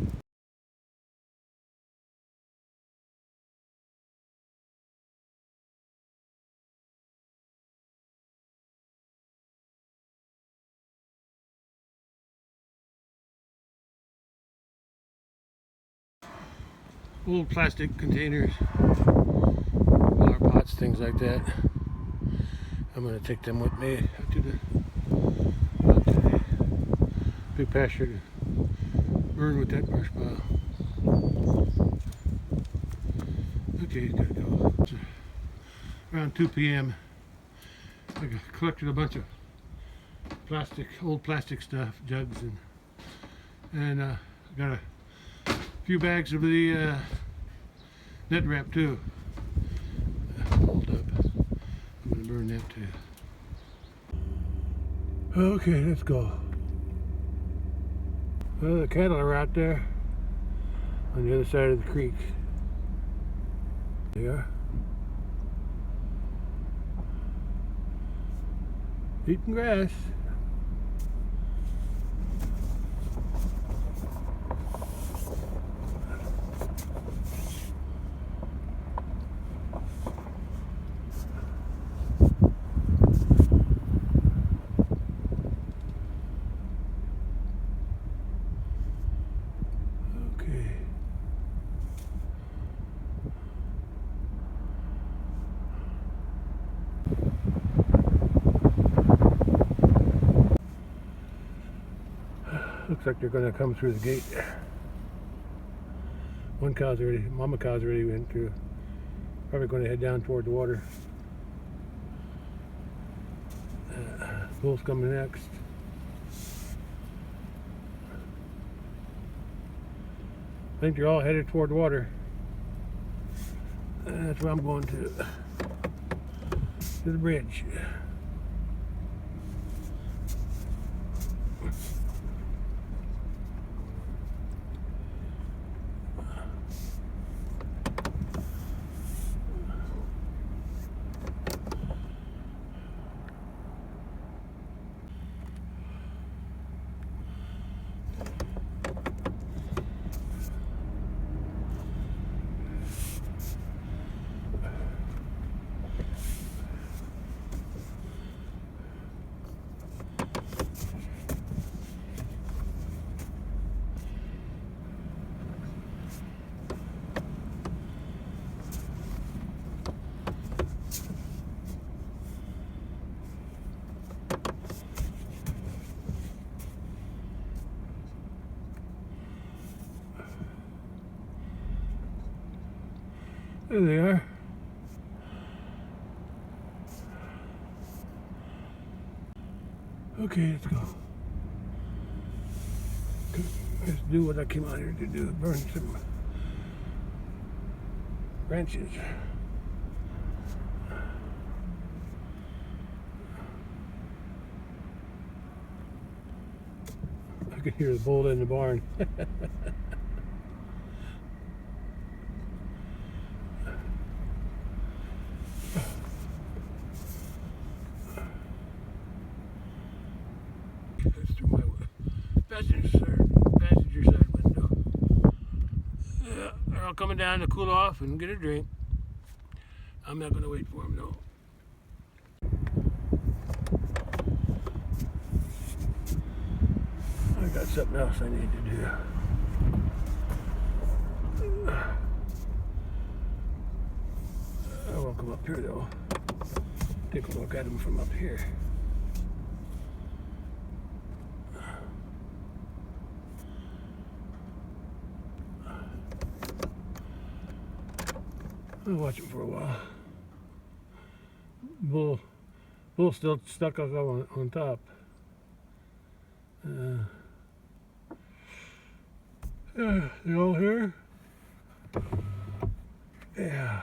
B: Old plastic containers, flower pots, things like that. I'm going to take them with me to the big pasture to burn with that brush pile. Okay, gotta go. It's around 2 p.m. I collected a bunch of old plastic stuff, jugs, and got a few bags of the net wrap too. Hold up. I'm gonna burn that too. Okay, let's go. Well, the cattle are out there on the other side of the creek. They are. Eating grass. Looks like they're going to come through the gate. One cow's already, mama cow's already went through. Probably going to head down toward the water. Bull's coming next. I think they're all headed toward the water. That's where I'm going to the bridge. There they are. Okay, let's go. Let's do what I came out here to do. Burn some branches. I can hear the bull in the barn. That's through my passenger side window. Yeah, they're all coming down to cool off and get a drink. I'm not going to wait for them though. I got something else I need to do. I won't come up here though. Take a look at them from up here. I'll watch them for a while. Bull still stuck up on top. They all here? Yeah.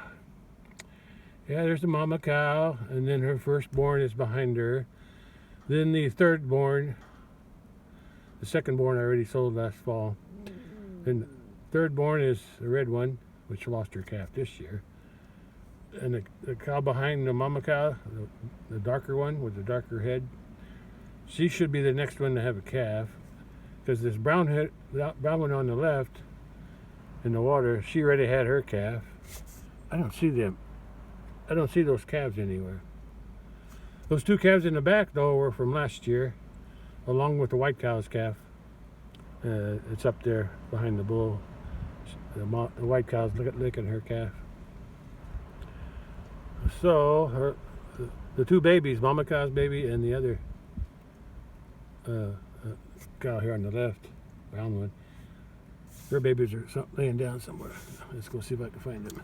B: Yeah, there's the mama cow, and then her firstborn is behind her. Then the thirdborn, the secondborn I already sold last fall. And the thirdborn is the red one, which lost her calf this year. And the cow behind the mama cow, the darker one with the darker head, she should be the next one to have a calf, because this brown one on the left in the water, she already had her calf. I don't see them. I don't see those calves anywhere. Those two calves in the back though were from last year, along with the white cow's calf. It's up there behind the bull. The white cow's licking her calf. So the two babies, mama cow's baby and the other cow here on the left, brown one, their babies are laying down somewhere. Let's go see if I can find them.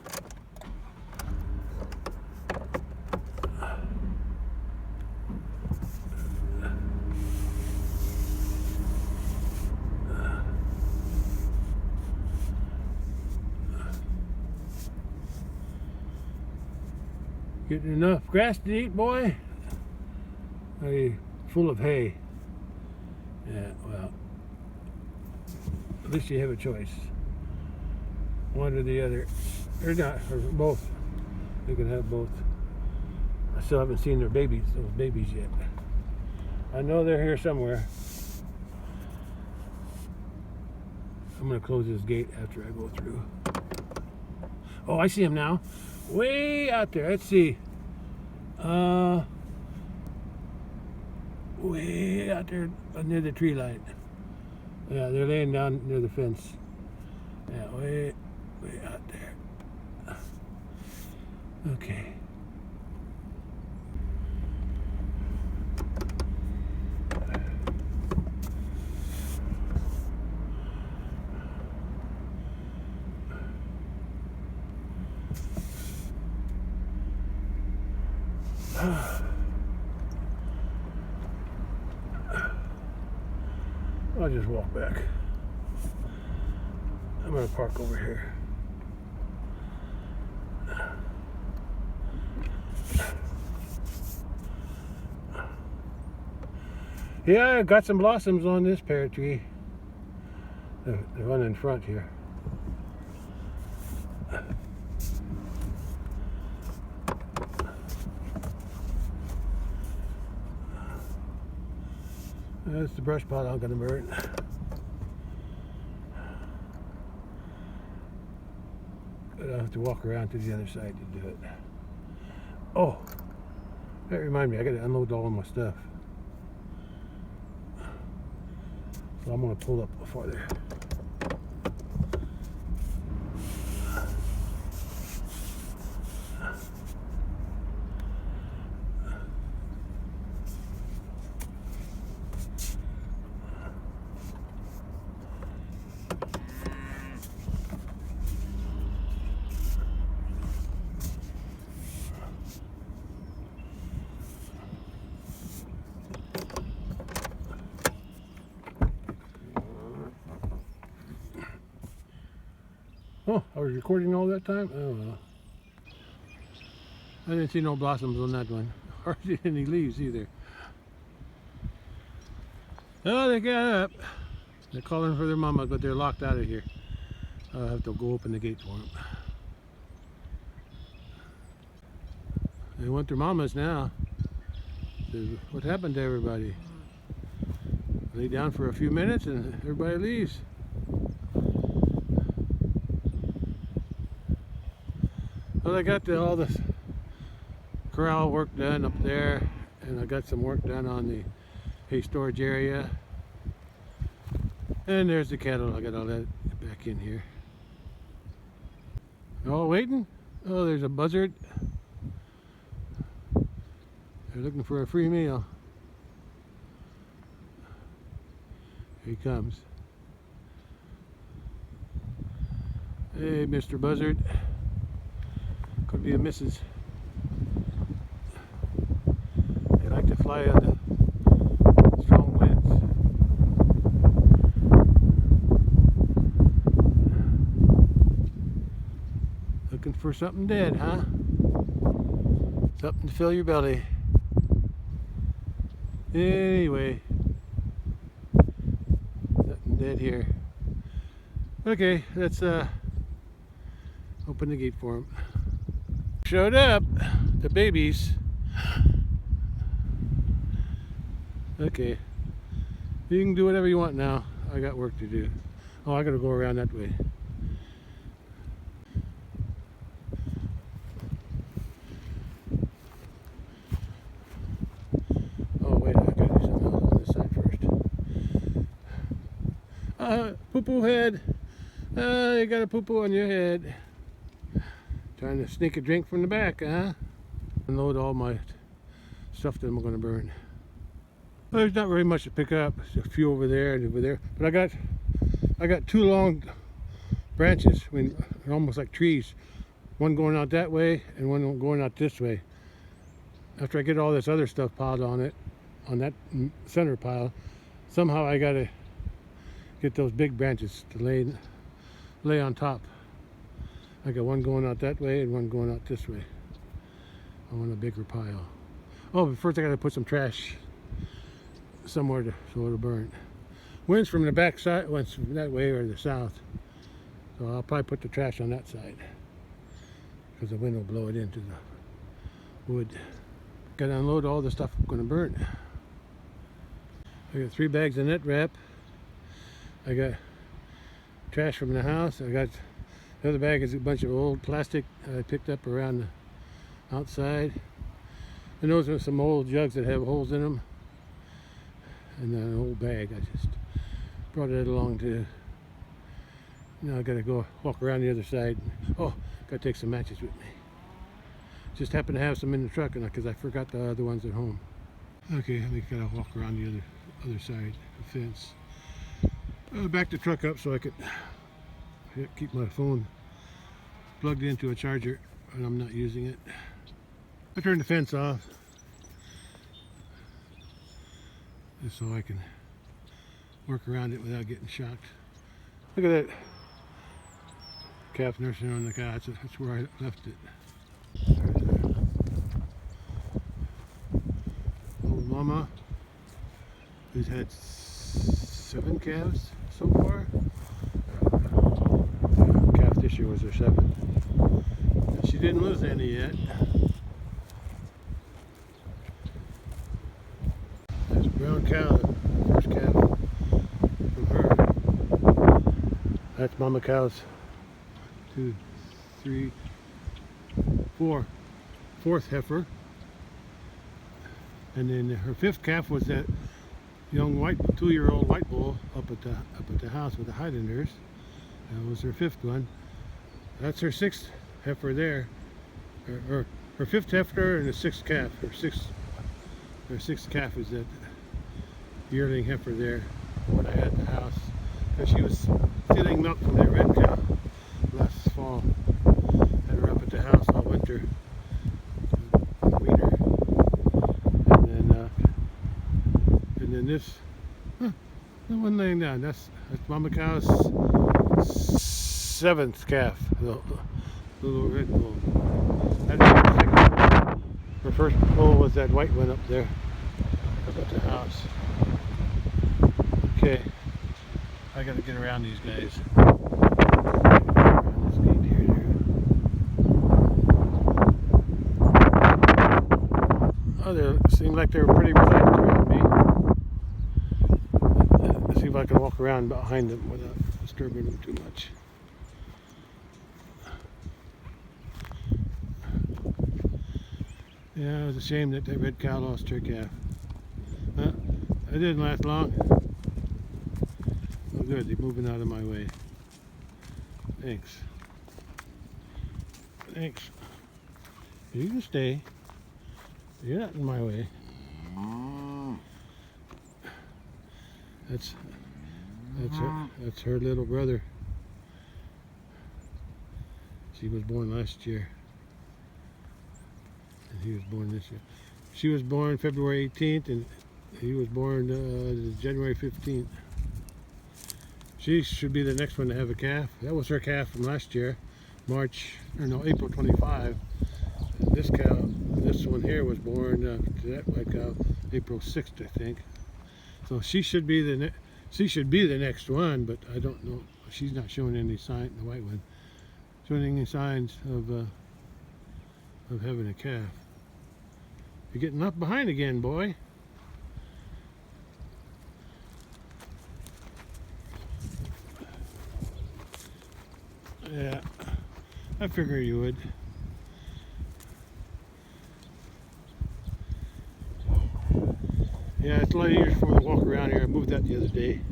B: Getting enough grass to eat, boy? Are you full of hay? Yeah, well, at least you have a choice. One or the other. Or not, or both. You can have both. I still haven't seen those babies yet. I know they're here somewhere. I'm gonna close this gate after I go through. Oh, I see them now. Way out there. Let's see. Way out there near the tree line. Yeah, they're laying down near the fence. Yeah, way out there. Okay. I'll just walk back. I'm gonna park over here. Yeah, I got some blossoms on this pear tree. The one in front here. That's the brush pile I'm gonna burn. But I'll have to walk around to the other side to do it. Oh, that reminds me, I gotta unload all of my stuff. So I'm gonna pull up before there. Oh, I was recording all that time? Oh well. I didn't see no blossoms on that one. Hardly any leaves either. Oh, they got up. They're calling for their mama, but they're locked out of here. I'll have to go open the gate for them. They want their mamas now. What happened to everybody? Lay down for a few minutes and everybody leaves. Well, I got all the corral work done up there, and I got some work done on the hay storage area. And there's the cattle. I got all that back in here. All waiting? Oh, there's a buzzard. They're looking for a free meal. Here he comes. Hey, Mr. Buzzard. Could be a missus. They like to fly on the strong winds. Looking for something dead, huh? Something to fill your belly. Anyway, nothing dead here. Okay, let's open the gate for them. Showed up, the babies. Okay, you can do whatever you want now. I got work to do. Oh, I gotta go around that way. Oh wait, I gotta do something else on this side first. Poo-poo head. You got a poo-poo on your head. Trying to sneak a drink from the back, huh? Unload all my stuff that I'm gonna burn. Well, there's not very much to pick up. There's a few over there and over there. But I got two long branches. I mean, they're almost like trees. One going out that way and one going out this way. After I get all this other stuff piled on it, on that center pile, somehow I gotta get those big branches to lay on top. I got one going out that way and one going out this way. I want a bigger pile. Oh, but first I gotta put some trash somewhere so it'll burn. Wind's from the back side, wind's from that way or the south. So I'll probably put the trash on that side because the wind will blow it into the wood. Gotta unload all the stuff I'm gonna burn. I got 3 bags of net wrap. I got trash from the house. I got the other bag is a bunch of old plastic I picked up around the outside. And those are some old jugs that have holes in them. And then an old bag. I just brought it along to. Now I gotta go walk around the other side. Oh, gotta take some matches with me. Just happened to have some in the truck because I forgot the other ones at home. Okay, I gotta walk around the other side of the fence. Back the truck up so I could keep my phone plugged into a charger when I'm not using it. I turned the fence off just so I can work around it without getting shocked. Look at that calf nursing on the cow. That's where I left it. There's old mama who's had 7 calves so far. Calf this year was her 7th. And she didn't lose any yet. There's a brown cow, the first calf from her. That's mama cow's 2, 3, 4, 4th heifer. And then her 5th calf was that young 2-year-old white bull up at the house with the Highlanders. That was her 5th one. That's her 6th heifer there. Her 5th heifer and the 6th calf. Her 6th calf is that yearling heifer there when I had the house. Because she was stealing milk from that red cow last fall. Had her up at the house all winter. Weed her. And then this, the one laying down, that's mama cow's 7th calf, the little red bull. I didn't have the second. The first bull was that white one up there, up at the house. Okay, I gotta get around these guys. Around this gate here. Oh, they seemed like they were pretty relaxed around me. Let's see if I can walk around behind them without disturbing them too much. Yeah, it was a shame that that red cow lost her calf. It didn't last long. Oh good, they're moving out of my way. Thanks. Thanks. You can stay. You're not in my way. That's her little brother. She was born last year. And he was born this year. She was born February 18th and he was born January 15th. She should be the next one to have a calf. That was her calf from last year, April 25. And this one here was born that white cow, April 6th, I think. So she should be the next one, but I don't know. She's not showing any sign. The white one showing any signs of having a calf. You're getting left behind again, boy. Yeah, I figure you would. Yeah, it's a lot easier for me to walk around here. I moved that the other day.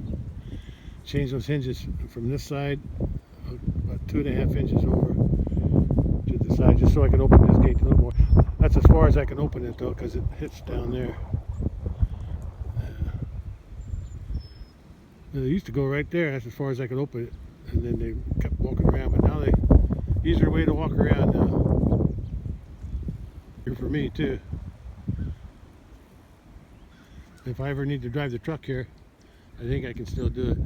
B: Changed those hinges from this side about 2.5 inches over to the side, just so I can open this gate a little more. That's as far as I can open it though, because it hits down there. They used to go right there. That's as far as I could open it, and then they kept walking around. But now they easier way to walk around now. Here for me too. If I ever need to drive the truck here, I think I can still do it.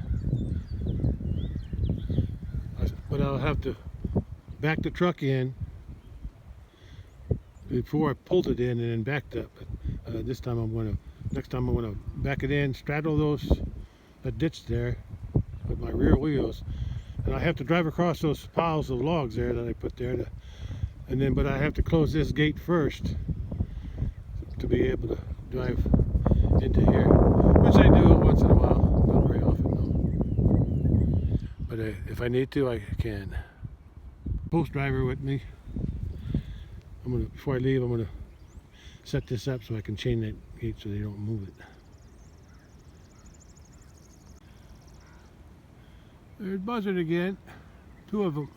B: But I'll have to back the truck in before I pulled it in and then backed up. This time next time I'm gonna back it in, straddle that ditch there with my rear wheels, and I have to drive across those piles of logs there that I put there, but I have to close this gate first to be able to drive into here, which I do once in a while, not very often though. But if I need to, I can. Post driver with me. Before I leave, I'm gonna set this up so I can chain that gate so they don't move it. There's buzzard again, 2 of them.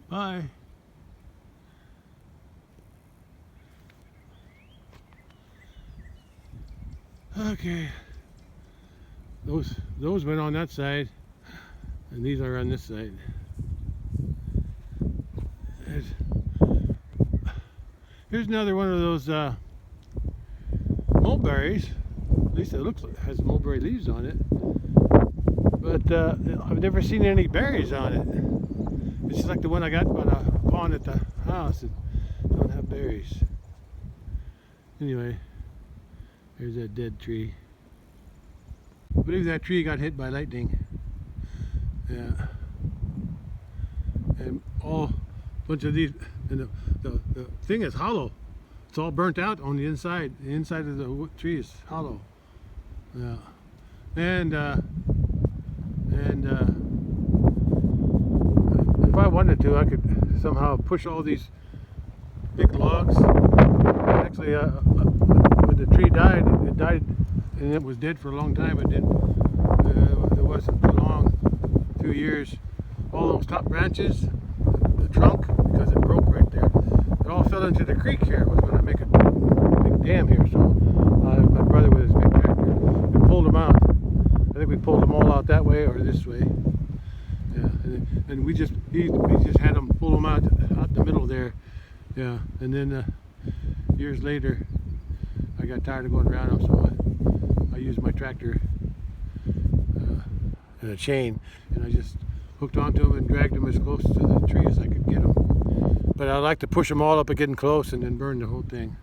B: Bye. Okay. Those went on that side, and these are on this side. Here's another one of those mulberries. At least it looks like it has mulberry leaves on it. But I've never seen any berries on it. It's just like the one I got by the pond at the house. It don't have berries. Anyway, there's that dead tree. I believe that tree got hit by lightning. Yeah. And a bunch of these, and the thing is hollow. It's all burnt out on the inside. The inside of the tree is hollow. Yeah. And if I wanted to, I could somehow push all these big logs. Actually, when the tree died, it died, and it was dead for a long time. It wasn't too long, 2 years. All those top branches, the trunk, because it broke right there, it all fell into the creek here. It was going to make a big dam here. So my brother with his big tractor, we pulled them out. I think we pulled them all out that way or this way. Yeah. and we just had them pull them out the middle there. Yeah, and then years later, I got tired of going around them, so I used my tractor and a chain, and I just hooked onto them and dragged them as close to the tree as I could get them. But I like to push them all up and getting close and then burn the whole thing.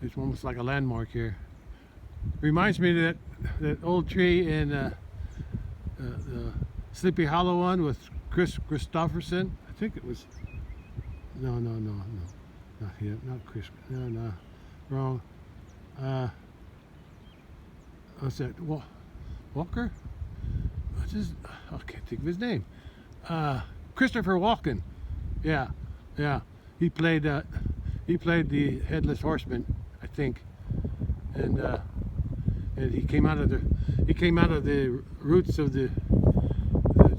B: It's almost like a landmark here. Reminds me of that old tree in the Sleepy Hollow one with Chris Christopherson. I think it was. No, not him, not Chris. No, wrong. What's that? Walker? I can't think of his name. Christopher Walken. Yeah. He played the Headless Horseman, I think, and he came out of the roots of the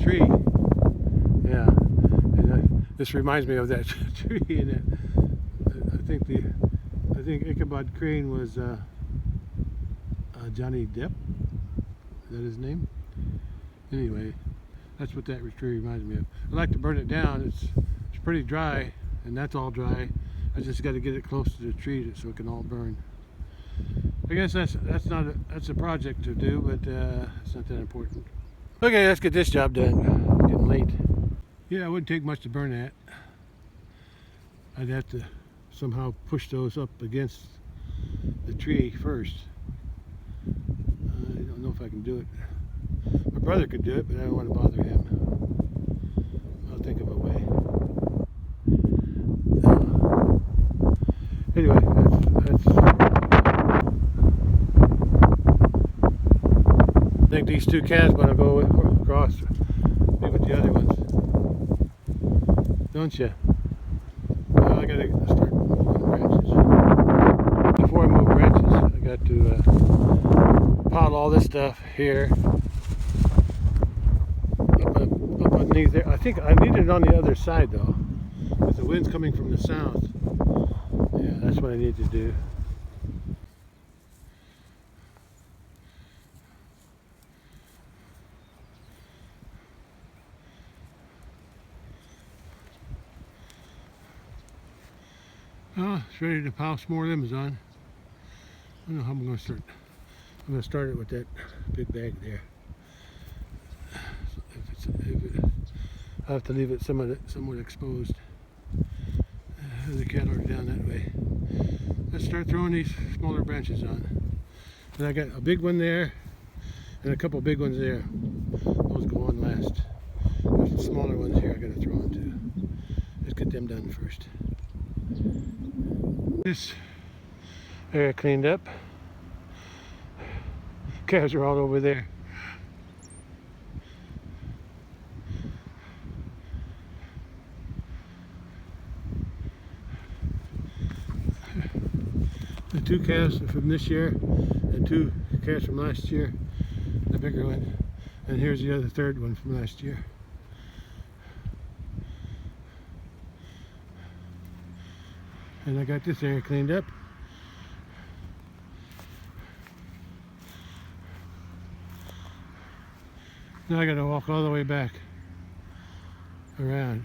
B: tree. Yeah, and this reminds me of that tree. And I think Ichabod Crane was Johnny Depp. Is that his name? Anyway, that's what that tree reminds me of. I like to burn it down. It's pretty dry, and that's all dry. I just got to get it close to the tree so it can all burn. I guess that's a project to do, but it's not that important. Okay, let's get this job done. It's getting late. Yeah, it wouldn't take much to burn that. I'd have to somehow push those up against the tree first. I don't know if I can do it. My brother could do it, but I don't want to bother him. I'll think of a way. Anyway, I think these two calves want to go across, maybe with the other ones. Don't you? Well, I gotta start moving branches. Before I move branches, I got to pile all this stuff here up underneath there. I think I need it on the other side though, because the wind's coming from the south. Yeah, that's what I need to do. Oh, it's ready to pile some more lemons on. I don't know how I'm going to start. I'm going to start it with that big bag there. I have to leave it somewhat exposed. The cattle are down that way. Let's start throwing these smaller branches on. And I got a big one there and a couple big ones there. Those go on last. There's some smaller ones here I got to throw on too. Let's get them done first. This area cleaned up. Cows are all over there. The two calves from this year and two calves from last year, the bigger one, and here's the other third one from last year. And I got this area cleaned up. Now I got to walk all the way back around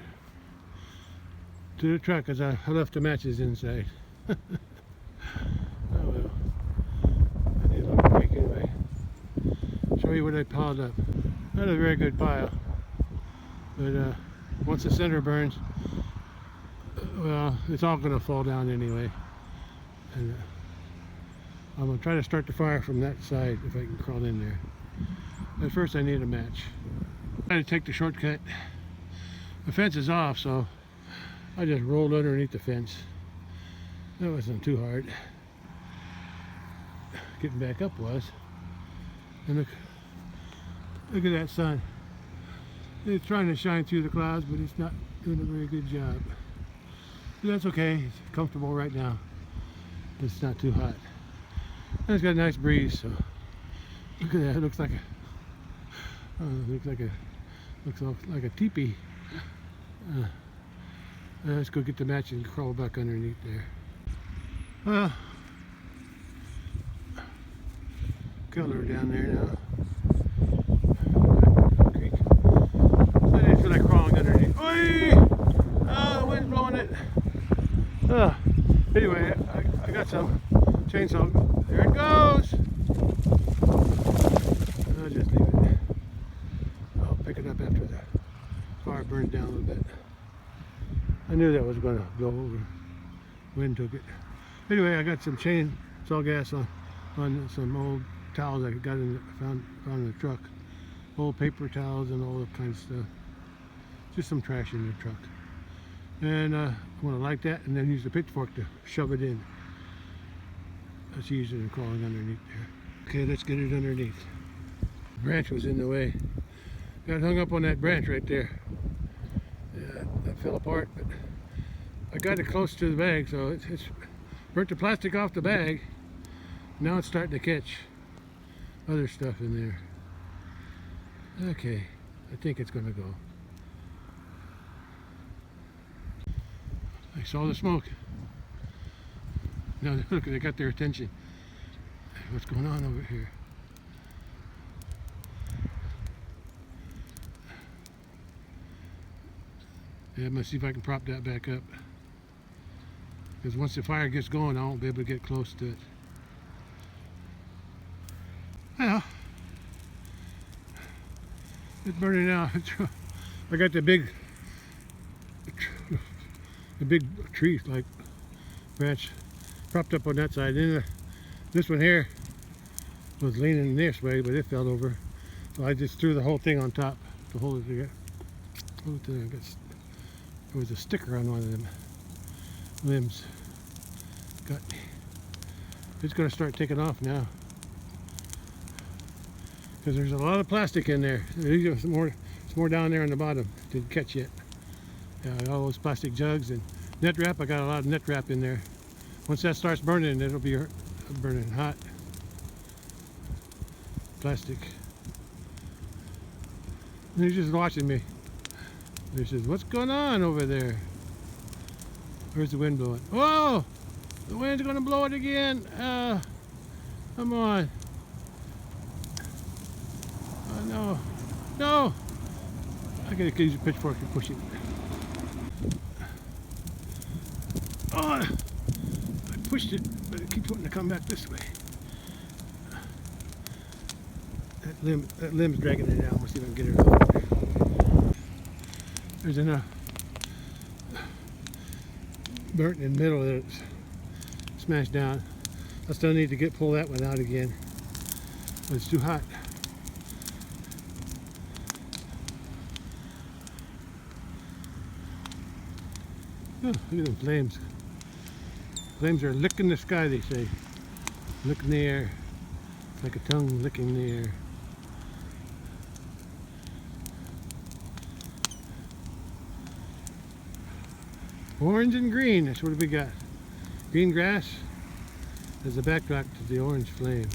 B: to the truck because I left the matches inside. Oh well, I need a little break anyway. Show you what I piled up. Not a very good pile, but once the center burns, well, it's all going to fall down anyway. And I'm going to try to start the fire from that side if I can crawl in there. But first I need a match. I had to take the shortcut. The fence is off, so I just rolled underneath the fence. That wasn't too hard. Getting back up was. And look at that sun. It's trying to shine through the clouds, but it's not doing a very good job. But that's okay. It's comfortable right now. It's not too hot. And it's got a nice breeze, so look at that. It looks like a teepee. Let's go get the match and crawl back underneath there. Well, cattle are down there now. Creek. Uh, anyway, I got some chainsaw. There it goes. I'll just leave it. I'll pick it up after the fire burns down a little bit. I knew that was going to blow over. Wind took it. Anyway, I got some chainsaw gas on some old towels I got found in the truck. Old paper towels and all that kind of stuff. Just some trash in the truck. And I want to light that and then use the pitchfork to shove it in. That's easier than crawling underneath there. Okay, let's get it underneath. The branch was in the way. Got hung up on that branch right there. Yeah, that fell apart, but I got it close to the bag, so it's burnt the plastic off the bag. Now it's starting to catch other stuff in there. Okay, I think it's going to go. I saw the smoke. Now look, they got their attention. What's going on over here? Yeah, I'm gonna see if I can prop that back up. Because once the fire gets going, I won't be able to get close to it. Well, it's burning out. I got the big tree like branch propped up on that side. Then this one here was leaning this way, but it fell over. So I just threw the whole thing on top to hold it together. There was a sticker on one of them limbs. Got me. It's going to start taking off now. Because there's a lot of plastic in there. There's more down there on the bottom. Didn't catch yet. All those plastic jugs and net wrap. I got a lot of net wrap in there. Once that starts burning, it'll be burning hot. Plastic. And he's just watching me. He says, "What's going on over there?" Where's the wind blowing? Whoa! The wind's gonna blow it again. Come on. Oh no. No! I gotta use a pitchfork to push it. Oh! I pushed it, but it keeps wanting to come back this way. That limb's dragging it down. Let's see if I can get it out. There's enough burnt in the middle that it's smashed down. I still need to pull that one out again, but it's too hot. Oh, look at them flames. Flames are licking the sky, they say. Licking the air. Like a tongue licking the air. Orange and green, that's what we got. Green grass as a backdrop to the orange flame.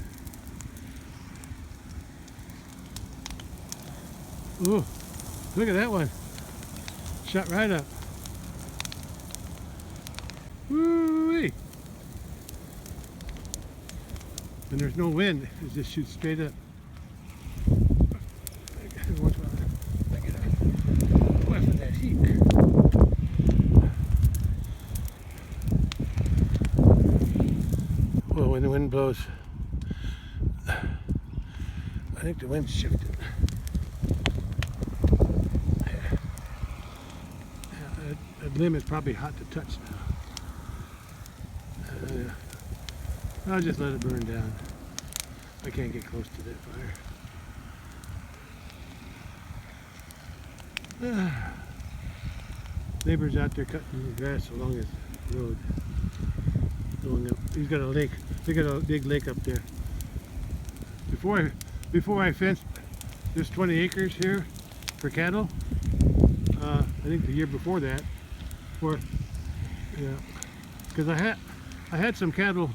B: Ooh, look at that one. Shot right up. Woo-wee! And there's no wind, it just shoots straight up. Every once in a while, I get a whiff of that heat. Well, when the wind blows, I think the wind's shifted. That limb is probably hot to touch now. I'll just let it burn down. I can't get close to that fire. Neighbor's out there cutting the grass along his road. Going up. He's got a lake. They got a big lake up there. Before I fenced this 20 acres here for cattle, I think the year before that, because I had some cattle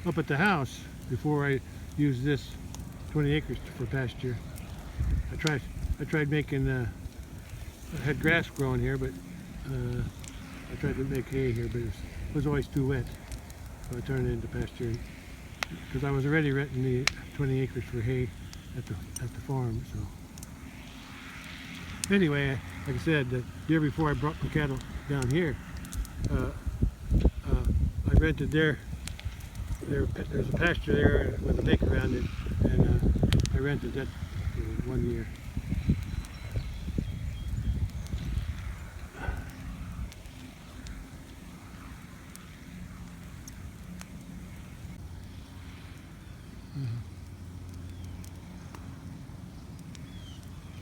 B: up at the house before I used this 20 acres for pasture. I tried making. I had grass growing here, but I tried to make hay here, but it was always too wet. So I turned it into pasture because I was already renting the 20 acres for hay at the farm. So anyway, like I said, the year before I brought my cattle down here, rented there's a pasture there with a lake around it, and I rented that for 1 year.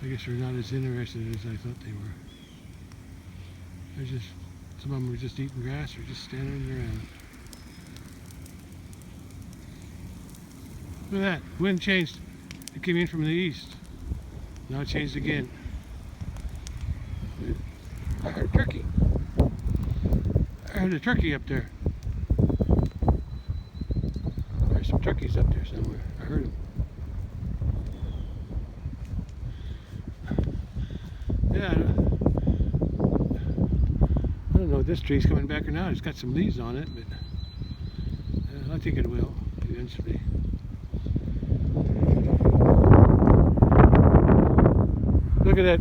B: I guess they're not as interested as I thought they were. Some of them were just eating grass or just standing around. Look at that, wind changed. It came in from the east. Now it changed again. I heard a turkey. I heard a turkey up there. There's some turkeys up there somewhere. I heard them. Yeah, I don't know if this tree's coming back or not. It's got some leaves on it, but I think it will eventually. Look at that,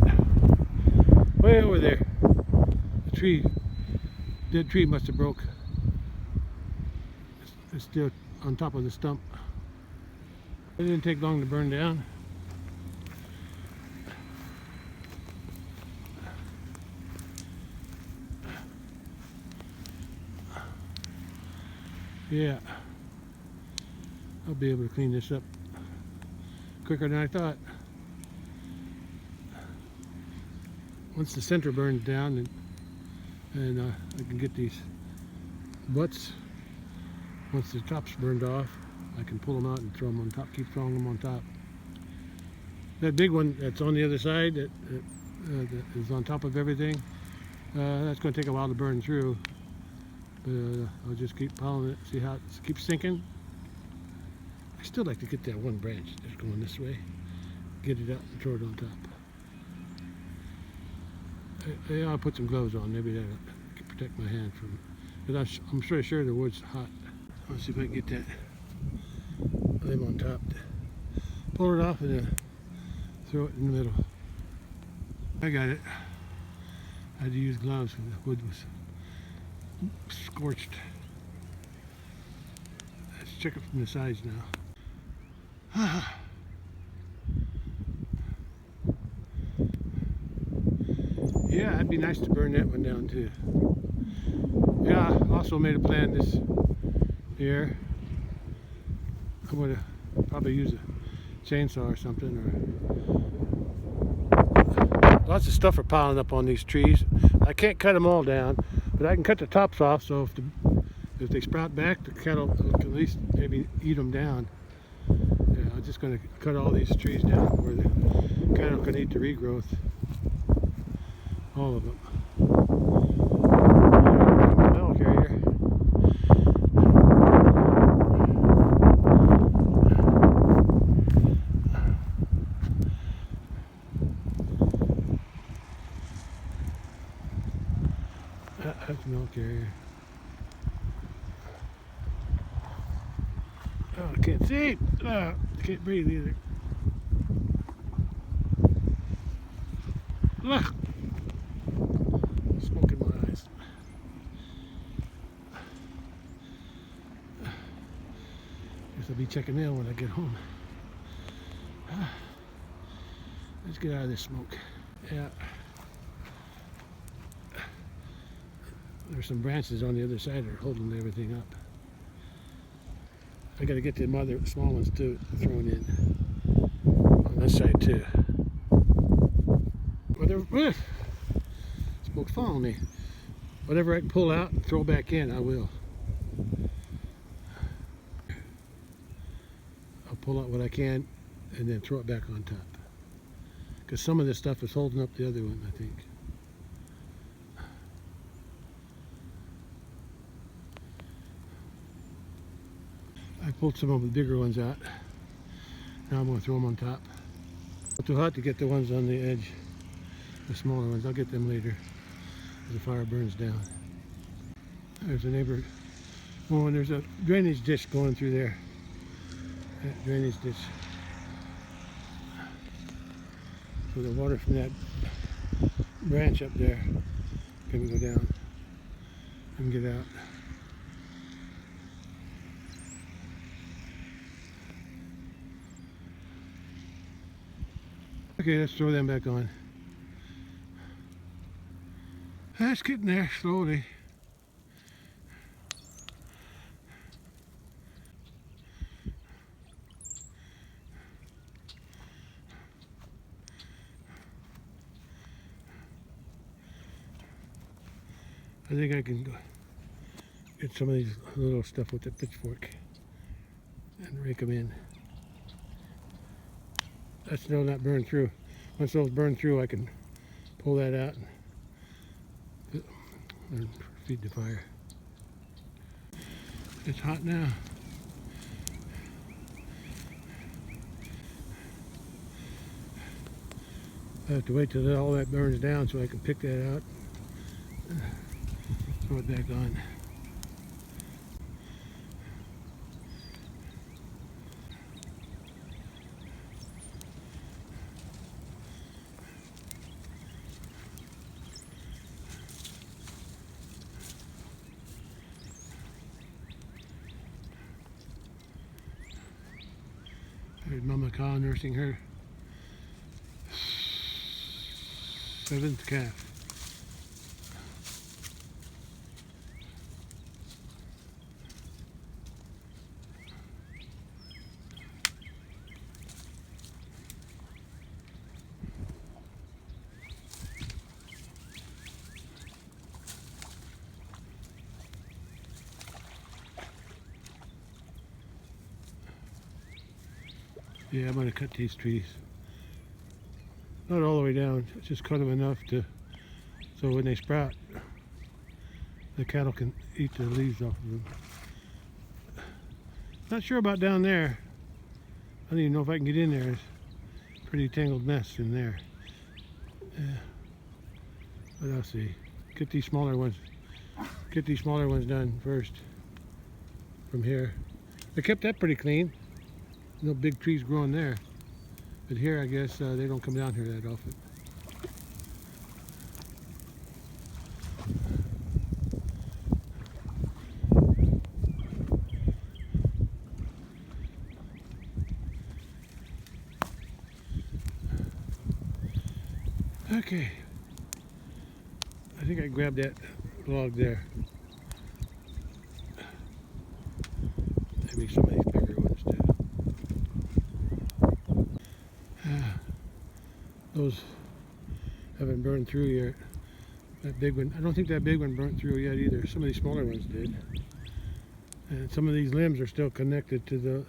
B: way over there. The tree, dead tree must have broke. It's still on top of the stump. It didn't take long to burn down. Yeah, I'll be able to clean this up quicker than I thought. Once the center burns down and I can get these butts, once the top's burned off, I can pull them out and throw them on top, keep throwing them on top. That big one that's on the other side that is on top of everything, that's going to take a while to burn through. I'll just keep piling it, see how it keeps sinking. I still like to get that one branch that's going this way, get it out and throw it on top. I'll put some gloves on, maybe that'll protect my hand from, because I'm sure the wood's hot. Let's see if I can get that limb on top. Pull it off and then throw it in the middle. I got it. I had to use gloves because the wood was scorched. Let's check it from the sides now. Yeah, it'd be nice to burn that one down too. Yeah, I also made a plan this year. I'm going to probably use a chainsaw or something. Or lots of stuff are piling up on these trees. I can't cut them all down, but I can cut the tops off, so if they sprout back, the cattle can at least maybe eat them down. Yeah, I'm just going to cut all these trees down where the cattle can eat the regrowth. All of them. Metal carrier. That's a metal carrier. Oh, I can't see. I can't breathe either. Look. Smoke in my eyes. Guess I'll be checking in when I get home. Let's get out of this smoke. Yeah. There's some branches on the other side that are holding everything up. I gotta get the small ones too, thrown in on this side too. Whatever. Smoke's following me. Whatever I can pull out and throw back in, I will. I'll pull out what I can and then throw it back on top. Because some of this stuff is holding up the other one, I think. I pulled some of the bigger ones out. Now I'm going to throw them on top. It's too hot to get the ones on the edge. The smaller ones, I'll get them later as the fire burns down. There's a neighbor. Oh, and there's a drainage ditch going through there. That drainage ditch. So the water from that branch up there can go down and get out. Okay, let's throw them back on. That's getting there slowly. I think I can get some of these little stuff with the pitchfork and rake them in. That's still not burned through. Once those burn through, I can pull that out and feed the fire. It's hot now. I have to wait till all that burns down so I can pick that out. Throw it back on. There's Mama cow nursing her 7th calf. Yeah, I'm going to cut these trees. Not all the way down, just cut them enough to so when they sprout, the cattle can eat the leaves off of them. Not sure about down there. I don't even know if I can get in there. It's a pretty tangled mess in there. Yeah. But I'll see. Get these smaller ones. Get these smaller ones done first. From here. I kept that pretty clean. No big trees growing there. But here, I guess, they don't come down here that often. Okay. I think I grabbed that log there. Maybe some of these bigger ones too. Those haven't burned through yet. That big one, I don't think that big one burnt through yet either. Some of these smaller ones did. And some of these limbs are still connected to the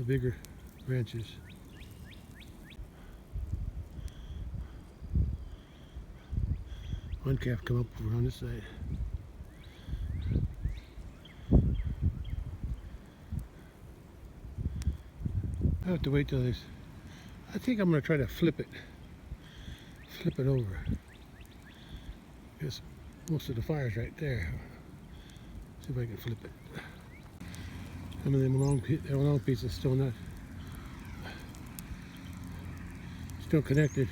B: bigger branches. One calf come up over on this side. I have to wait till this. I think I'm going to try to flip it over. Because most of the fire's right there. See if I can flip it. Some of them long pieces still not connected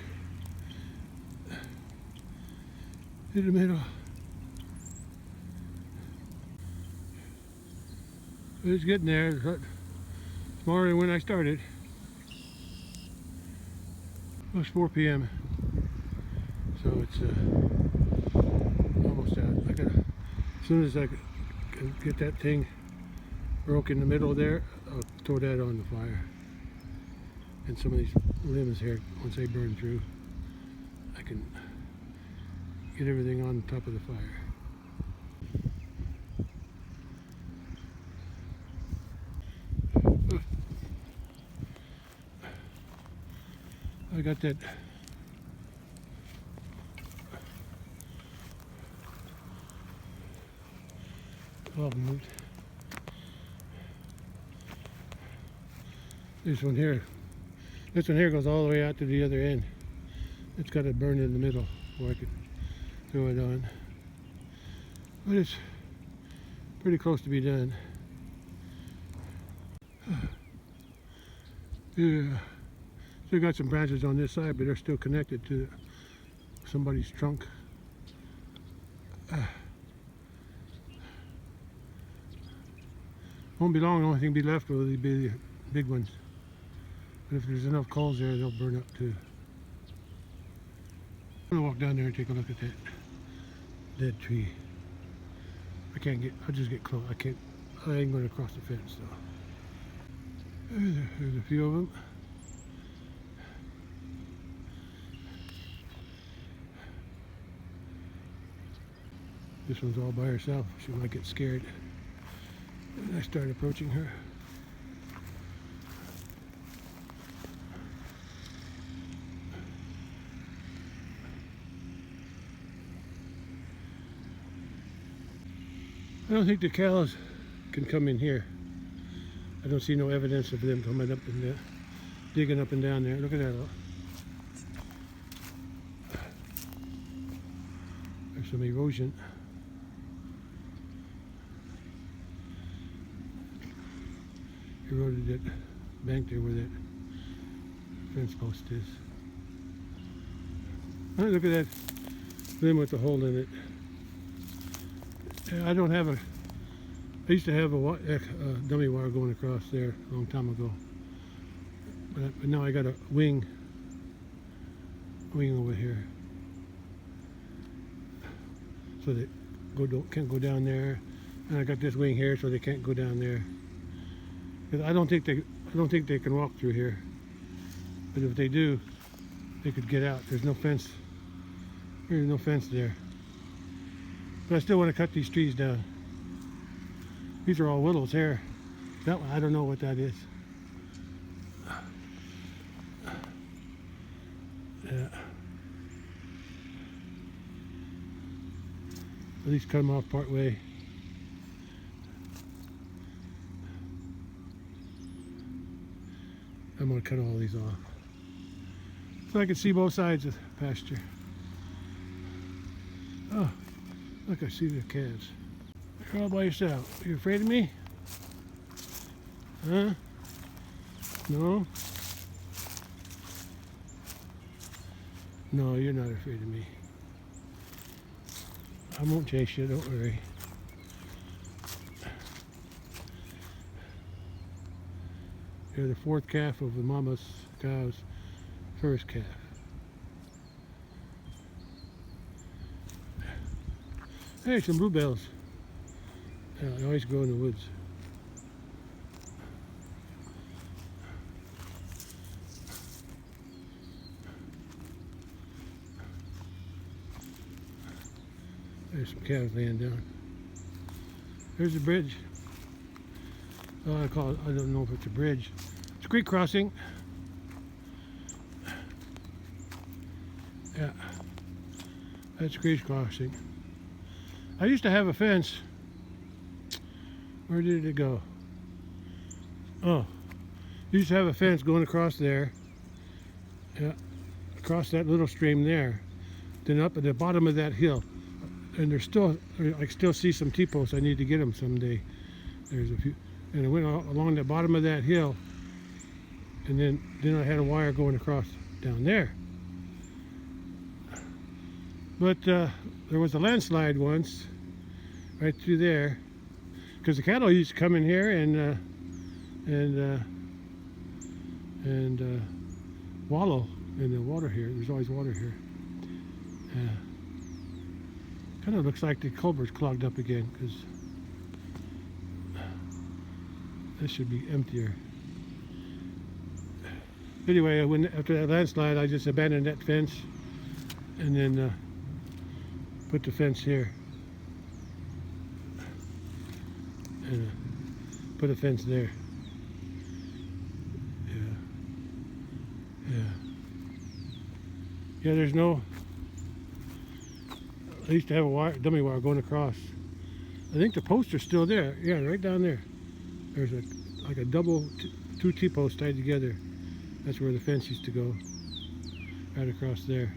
B: in the middle. It's getting there. It's smaller than when I started. It was 4 p.m. So it's almost out. As soon as I can get that thing broke in the middle there, I'll throw that on the fire. And some of these limbs here, once they burn through, I can get everything on top of the fire. I got that log moved. This one here goes all the way out to the other end. It's got it burned in the middle where I could throw it on. But it's pretty close to be done. Yeah. Still got some branches on this side, but they're still connected to somebody's trunk. Won't be long, the only thing be left will be the big ones. But if there's enough coals there, they'll burn up too. I'm gonna walk down there and take a look at that dead tree. I can't get, I'll just get close. I ain't going to cross the fence though. There's a few of them. This one's all by herself. She might get scared. And I start approaching her. I don't think the cows can come in here. I don't see no evidence of them coming up and down, digging up and down there. Look at that. There's some erosion. Eroded that bank there where that fence post is. Oh, look at that limb with the hole in it. I don't have a. I used to have a dummy wire going across there a long time ago, but now I got a wing over here, so they can't go down there, and I got this wing here so they can't go down there. Because I don't think they can walk through here, but if they do, they could get out. There's no fence. There's no fence there. But I still want to cut these trees down. These are all willows here. That one, I don't know what that is. Yeah. At least cut them off part way. I'm going to cut all these off so I can see both sides of the pasture. Oh, look, I see the calves. You're all by yourself. Are you afraid of me? Huh? No? No, you're not afraid of me. I won't chase you, don't worry. You're the fourth calf of the mama's cow's first calf. Hey, some bluebells. Yeah, they always grow in the woods. There's some calves laying down. There's a bridge. Oh, I don't know if it's a bridge. It's a creek crossing. Yeah, that's a creek crossing. I used to have a fence. Where did it go? Oh, used to have a fence going across there. Yeah, across that little stream there. Then up at the bottom of that hill. And there's still, I still see some T-posts. I need to get them someday. There's a few. And I went along the bottom of that hill, and then I had a wire going across down there. But there was a landslide once, right through there, because the cattle used to come in here and wallow in the water here. There's always water here. Kind of looks like the culvert's clogged up again, because this should be emptier. Anyway, after that landslide, I just abandoned that fence and then put the fence here and put a fence there. Yeah, there's no. I used to have a dummy wire going across. I think the posts are still there. Yeah, right down there. There's like a double, two T-posts tied together. That's where the fence used to go, right across there.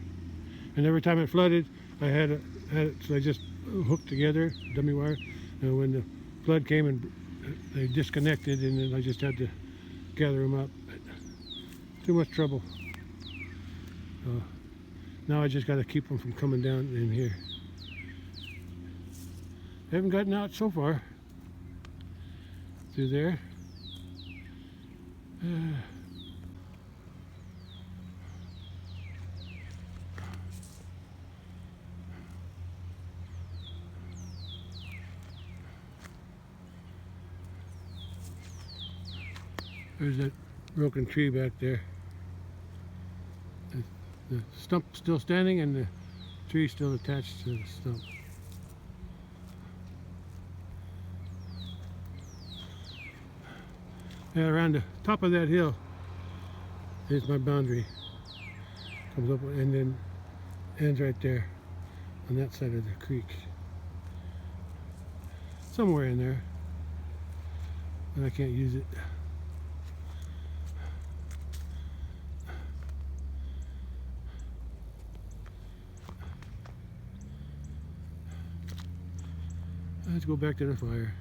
B: And every time it flooded, I had it, so I just hooked together, dummy wire. And when the flood came and they disconnected, and then I just had to gather them up. But too much trouble. So now I just got to keep them from coming down in here. They haven't gotten out so far. Through there. There's that broken tree back there. The stump still standing and the tree still attached to the stump. Yeah, around the top of that hill is my boundary. Comes up and then ends right there on that side of the creek. Somewhere in there, but I can't use it. Let's go back to the fire.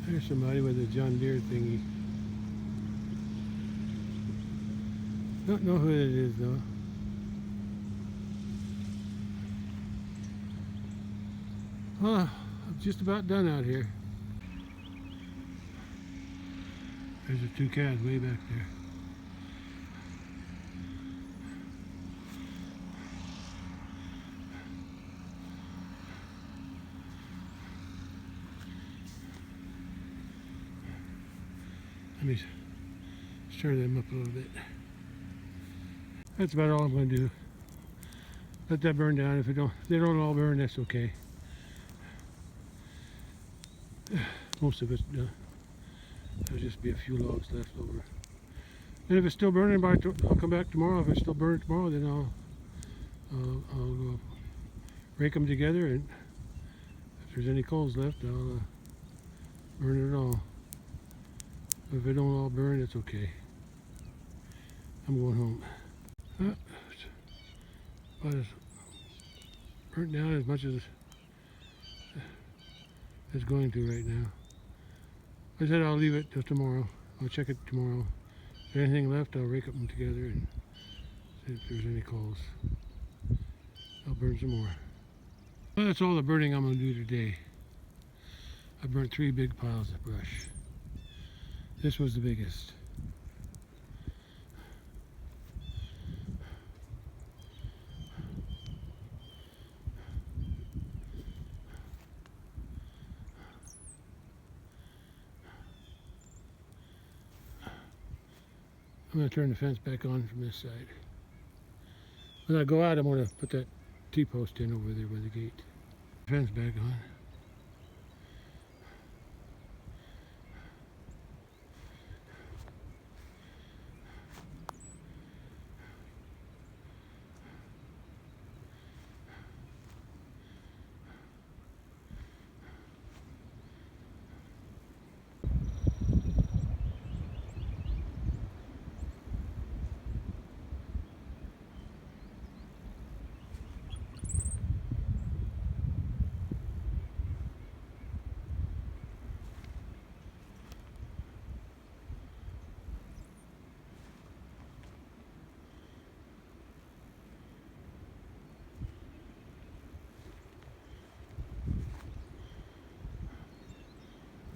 B: There's somebody with a John Deere thingy. Don't know who it is though. Well, I'm just about done out here. There's the two calves way back there. Let me stir them up a little bit. That's about all I'm going to do. Let that burn down. If they don't all burn, that's okay. Most of it's done. There'll just be a few logs left over. And if it's still burning, I'll come back tomorrow. If it's still burning tomorrow, then I'll rake them together, and if there's any coals left, I'll burn it all. But if it don't all burn, it's okay. I'm going home. But it's burnt down as much as it's going to right now. I said I'll leave it till tomorrow. I'll check it tomorrow. If there's anything left, I'll rake them together and see if there's any coals. I'll burn some more. Well, that's all the burning I'm going to do today. I burnt 3 big piles of brush. This was the biggest. I'm going to turn the fence back on from this side. When I go out, I'm going to put that T-post in over there by the gate. Fence back on.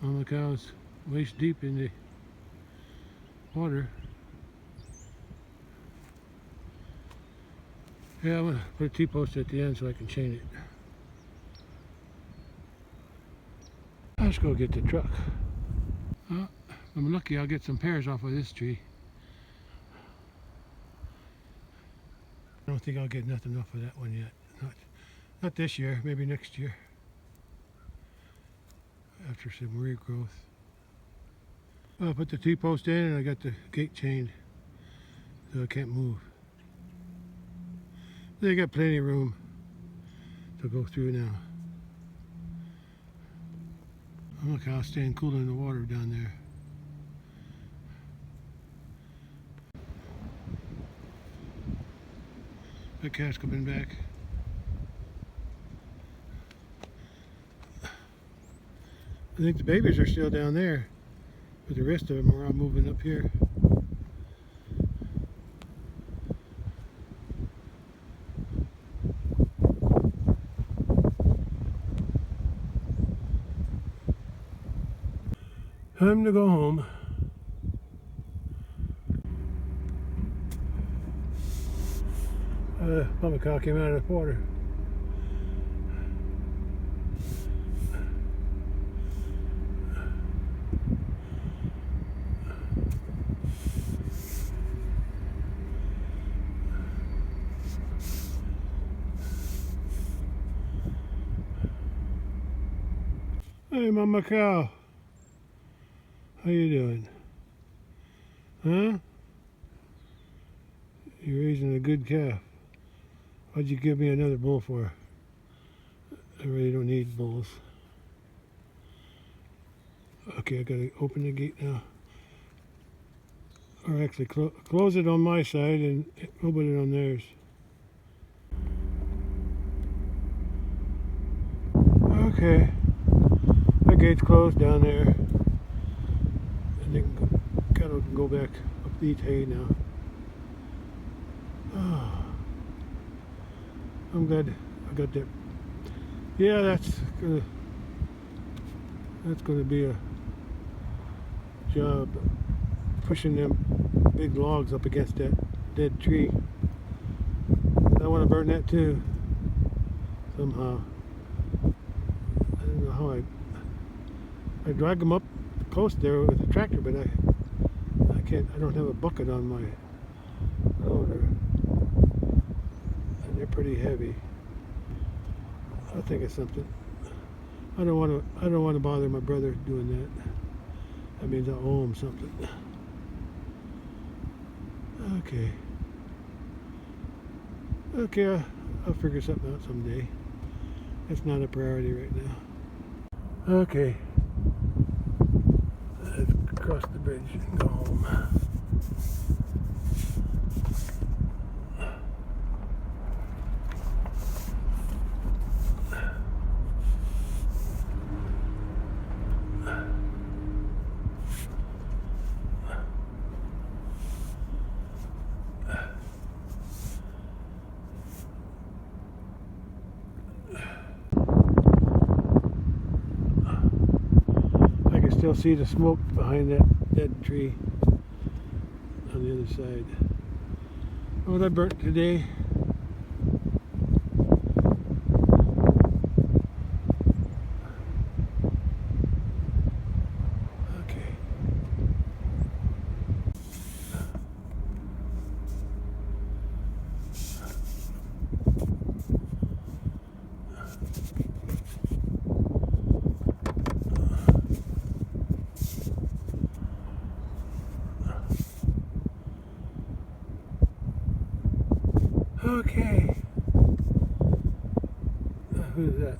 B: All the cows waist deep in the water. Yeah, I'm going to put a T-post at the end so I can chain it. Let's go get the truck. If I'm lucky, I'll get some pears off of this tree. I don't think I'll get nothing off of that one yet. Not this year, maybe next year. After some regrowth. Well, I put the T-post in and I got the gate chained so I can't move. They got plenty of room to go through now. Oh, look how it's staying cool in the water down there. That cat's coming back. I think the babies are still down there, but the rest of them are all moving up here. Time to go home. Mama cow came out of the water. Hey, Mama Cow. How you doing? Huh? You're raising a good calf. What'd you give me another bull for? I really don't need bulls. Okay, I gotta open the gate now. Or actually close it on my side and open it on theirs. Okay. The gate's closed down there. And they cattle can go back up to eat hay now. Oh, I'm glad I got that. Yeah, that's gonna be a job, pushing them big logs up against that dead tree. I want to burn that too somehow. I don't know how I drag them up close there with a tractor, but I can't. I don't have a bucket on my loader, and they're pretty heavy. I'll think of something. I don't want to bother my brother doing that. That means I owe him something. Okay. Okay, I'll figure something out someday. It's not a priority right now. Okay. Let's cross the bridge and go home. Still see the smoke behind that dead tree on the other side. What I burnt today. Okay. Okay. Who's that?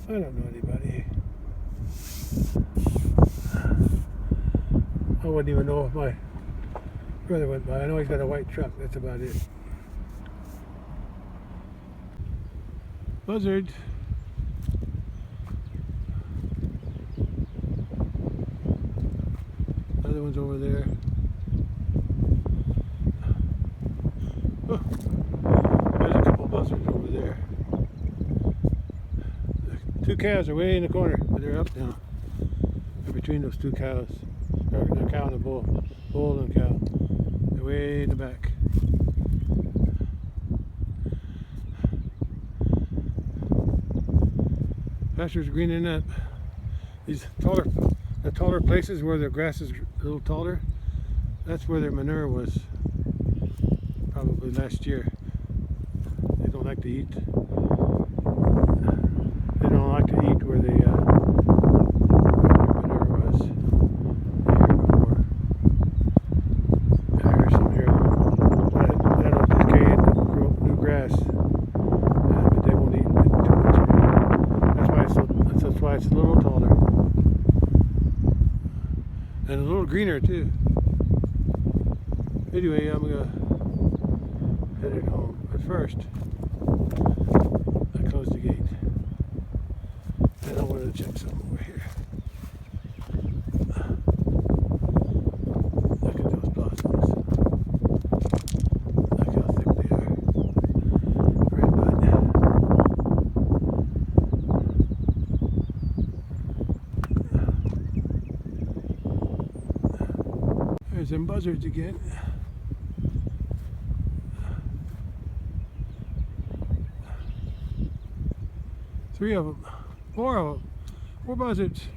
B: I don't know anybody. I wouldn't even know if my brother went by. I know he's got a white truck. That's about it. Buzzard. Other one's over there. Oh, there's a couple buzzards over there. The two cows are way in the corner, but they're up now. They're between those two cows. Or the cow and the bull. Bull and cow. They're way in the back. Pasture's greening up. These the taller places where the grass is a little taller, that's where their manure was. Probably last year. They don't like to eat. They don't like to eat where their manure was the year before. I heard some here that'll decay and grow new grass, but they won't eat too much. That's why it's a little taller and a little greener too. Anyway, I'm gonna headed home. But first, I closed the gate. And I wanted to check something over here. Look at those blossoms. Look how thick they are. Red bud. There's them buzzards again. Three of them. Four of them. 4 buzzards.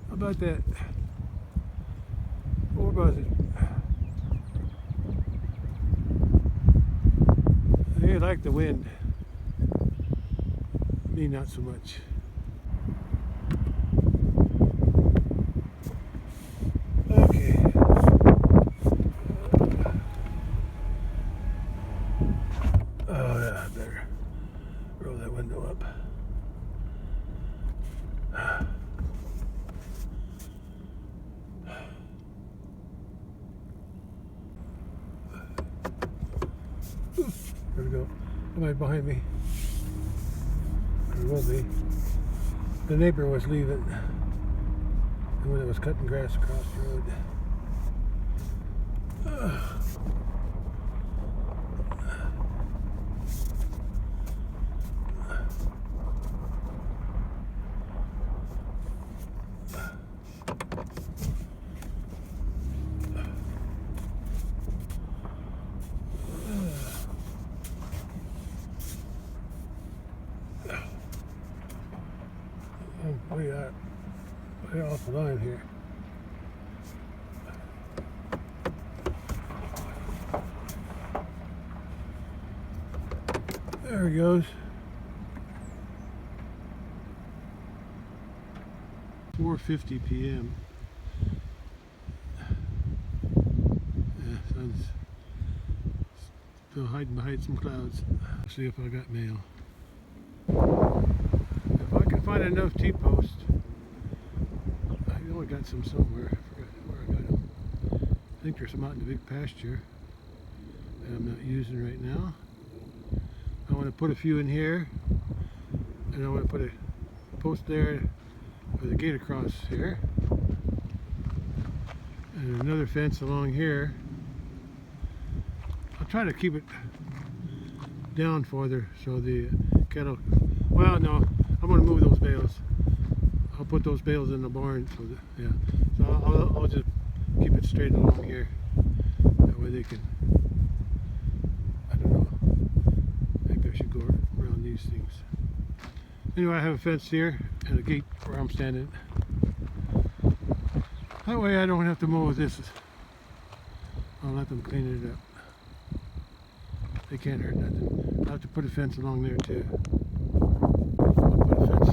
B: How about that? 4 buzzards. They like the wind. Me, not so much. somebody behind me. There will be. The neighbor was leaving when it was cutting grass across the road. Way off the line here. There he goes. 4:50 p.m. Yeah, sun's still hiding behind some clouds. Let's see if I got mail. If I can find enough T-posts. I only got some somewhere. I forgot where I got them. I think there's some out in the big pasture that I'm not using right now. I want to put a few in here, and I want to put a post there with a gate across here, and another fence along here. I'll try to keep it down farther so the cattle. Well, no, I'm going to move those bales. I'll put those bales in the barn. So that, yeah. So I'll just keep it straight along here. That way they can. I don't know. Maybe I should go around these things. Anyway, I have a fence here and a gate where I'm standing. That way I don't have to mow this. I'll let them clean it up. They can't hurt nothing. I'll have to put a fence along there too. I'll put a fence.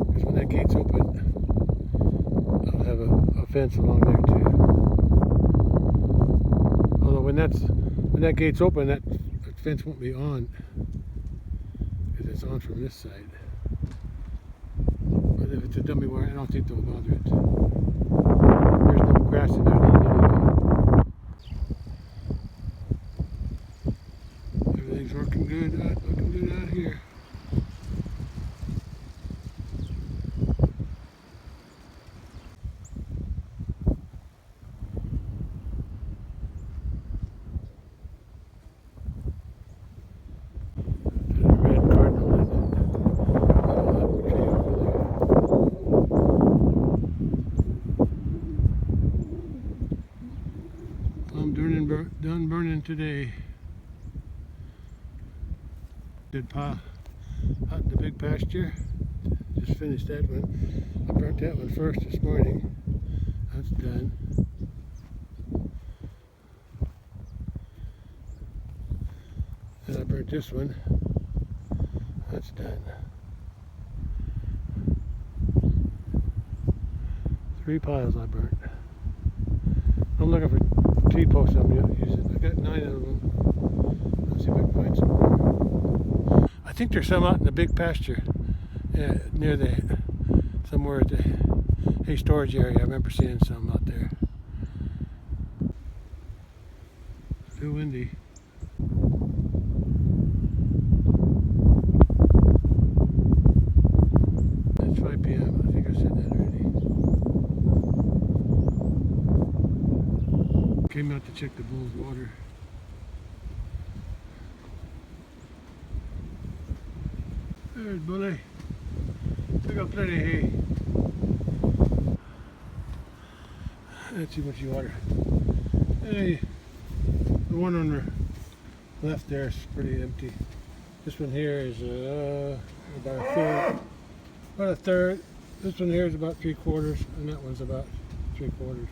B: Because when that gate's open, I'll have a fence along there too. Although when that gate's open, that fence won't be on. Because it's on from this side. But if it's a dummy wire, I don't think they'll bother it. There's no grass in there anyway. Everything's working good, looking good out here. Done burning today. Did pile out in the big pasture. Just finished that one. I burnt that one first this morning. That's done. And I burnt this one. That's done. 3 piles I burnt. I'm looking for T-posts I'm using. I got 9 of them. Let's see if I can find some more. I think there's some out in the big pasture. Yeah, near the somewhere at the hay storage area. I remember seeing some out there. Too windy. It's 5 p.m. I think I said that already. Came out to check the bull's water. There's Bully. We got plenty of hay. That's too much water. Hey, the one on the left there is pretty empty. This one here is about a third. About a third. This one here is about 3/4, and that one's about 3/4.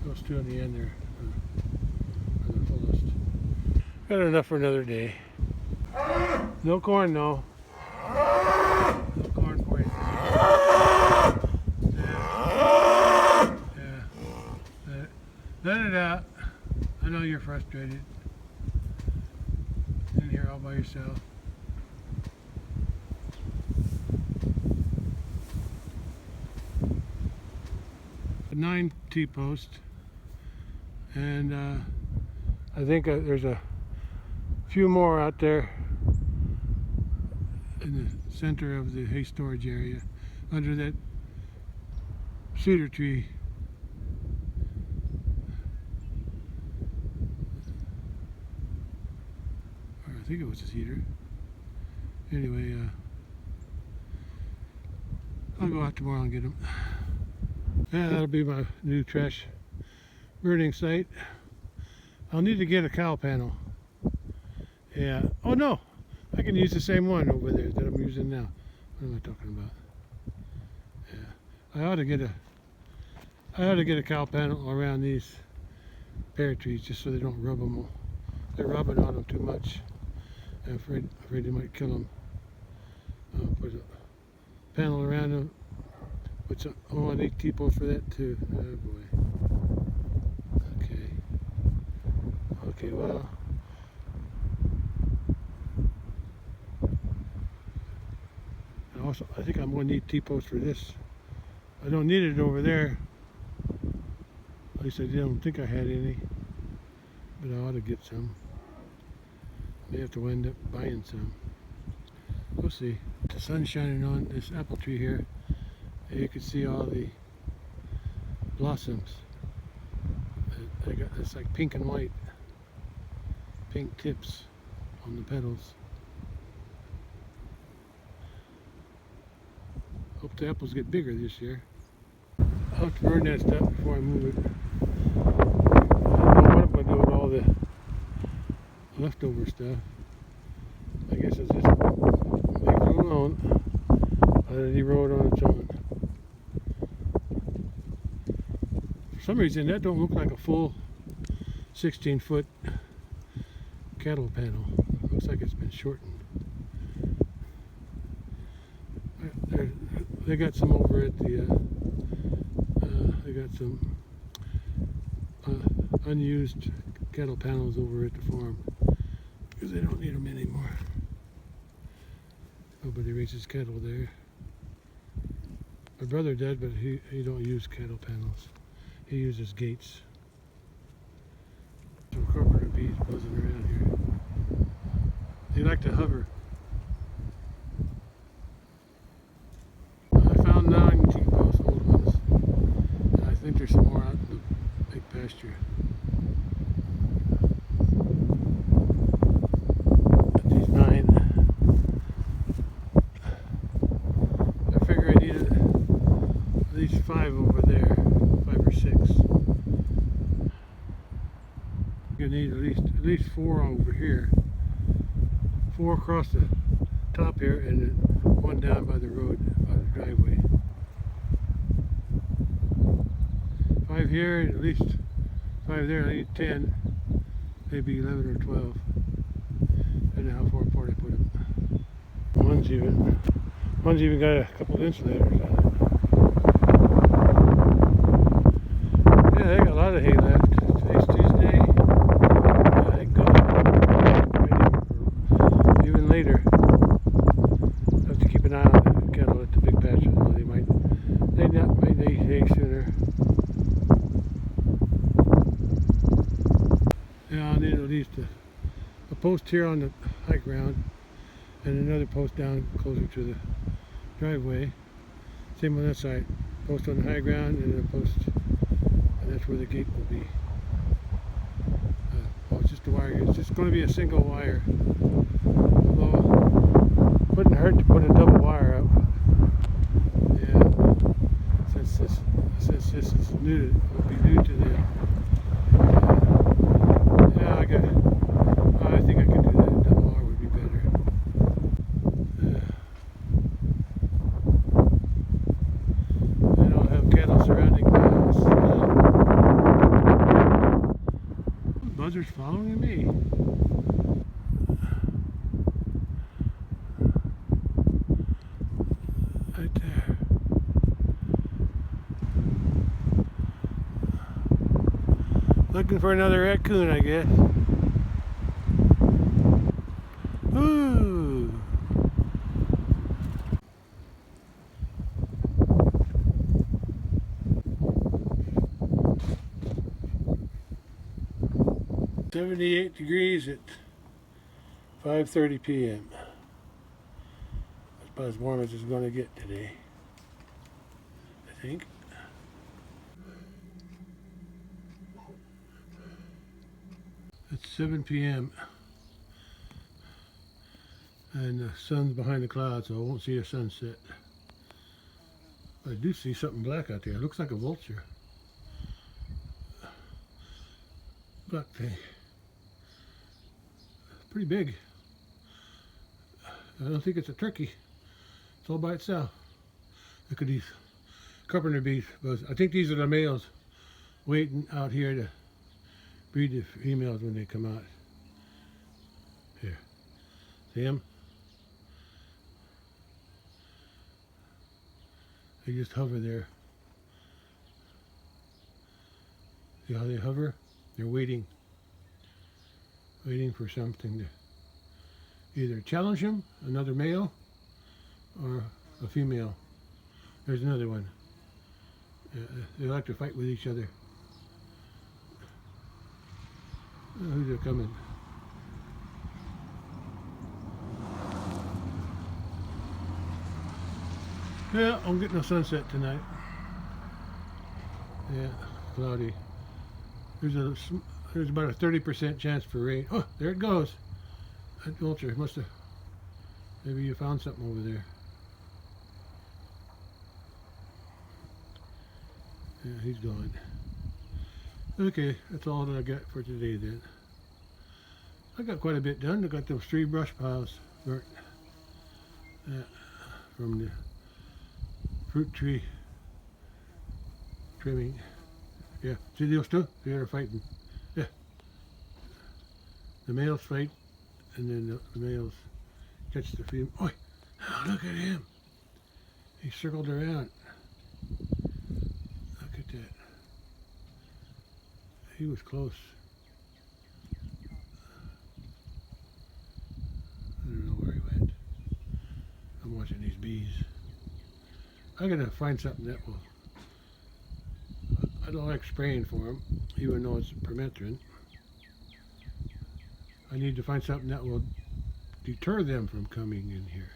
B: Those two in the end there are the fullest. Got enough for another day. No corn, no. No corn for you. Yeah. Let it out. I know you're frustrated. In here all by yourself. A 9 T-post. And I think there's a few more out there in the center of the hay storage area under that cedar tree. Or I think it was a cedar. Anyway, I'll go out tomorrow and get them. Yeah, that'll be my new trash burning site. I'll need to get a cowl panel. Yeah. Oh no, I can use the same one over there that I'm using now. What am I talking about? Yeah. I ought to get a cowl panel around these pear trees just so they don't rub them. They're rubbing on them too much. I'm afraid they might kill them. I'll put a panel around them. Oh, I need T-post for that too. Oh boy. Okay. Okay, well. Also, I think I'm going to need T-post for this. I don't need it over there. At least I don't think I had any. But I ought to get some. May have to end up buying some. We'll see. The sun's shining on this apple tree here. And you can see all the blossoms. It's like pink and white. Pink tips on the petals. Hope the apples get bigger this year. I'll have to burn that stuff before I move it. I don't know what I'm going to do with all the leftover stuff. I guess it's just leave it alone. Let it erode on its own. For some reason that don't look like a full 16-foot cattle panel. It looks like it's been shortened. They got some over at the they got some unused cattle panels over at the farm because they don't need them anymore. Nobody raises cattle there. My brother did, but he don't use cattle panels. He uses gates. Some carpenter bees buzzing around here. They like to hover. I found 9 T-post old ones. And I think there's some more out in the big pasture. But these 9, I figure I needed at least 5 over there, 5 or 6. You need at least 4 over here, 4 across the top here, and then 1 down by the road, by the driveway. 5 here, and at least 5 there. I need 10, maybe 11 or 12. I don't know how far apart I put them. One's even got a couple of insulators on it. Yeah, they got a lot of hay left. Today's Tuesday. They go even later. I have to keep an eye on the cattle at the big pasture. They might need hay sooner. Yeah, I'll need at least a post here on the high ground and another post down closer to the driveway. Same on that side. Post on the high ground and a post, and that's where the gate will be. Oh, it's just a wire. It's just going to be a single wire. Although it wouldn't hurt to put a double wire up. Yeah, since this is new, will be new to them. Yeah, I think I can do that. Double wire would be better. I don't have cattle surrounding my house. Buzzards following me. Right there. Looking for another raccoon, I guess. Ooh. $78 degrees at 5:30 p.m. It's about as warm as it's going to get today, I think. It's 7 p.m. and the sun's behind the clouds, so I won't see a sunset. I do see something black out there. It looks like a vulture. Black thing. Pretty big. I don't think it's a turkey. It's all by itself. Look at these carpenter bees. But I think these are the males waiting out here to breed the females when they come out. Here. See them? They just hover there. See how they hover? They're waiting for something to either challenge them, another male, or a female. There's another one. They like to fight with each other. Oh, who's are coming? Yeah, I'm getting a sunset tonight. Yeah, cloudy. There's about a 30% chance for rain. Oh, there it goes. That vulture must have. Maybe you found something over there. Yeah, he's gone. Okay, that's all that I got for today then. I got quite a bit done. I got those 3 brush piles burnt from the fruit tree trimming. Yeah, see those two? They're fighting. Yeah. The males fight, and then the males catch the female. Oh, look at him. He circled around. Look at that. He was close. I don't know where he went. I'm watching these bees. I'm gonna find something that will. I don't like spraying for them, even though it's permethrin. I need to find something that will deter them from coming in here.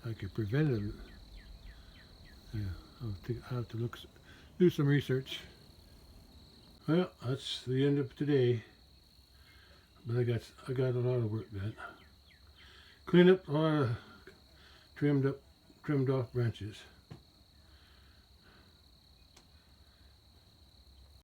B: I could prevent them. Yeah, I'll have to do some research. Well, that's the end of today. But I got a lot of work done. Clean up a lot of trimmed off branches.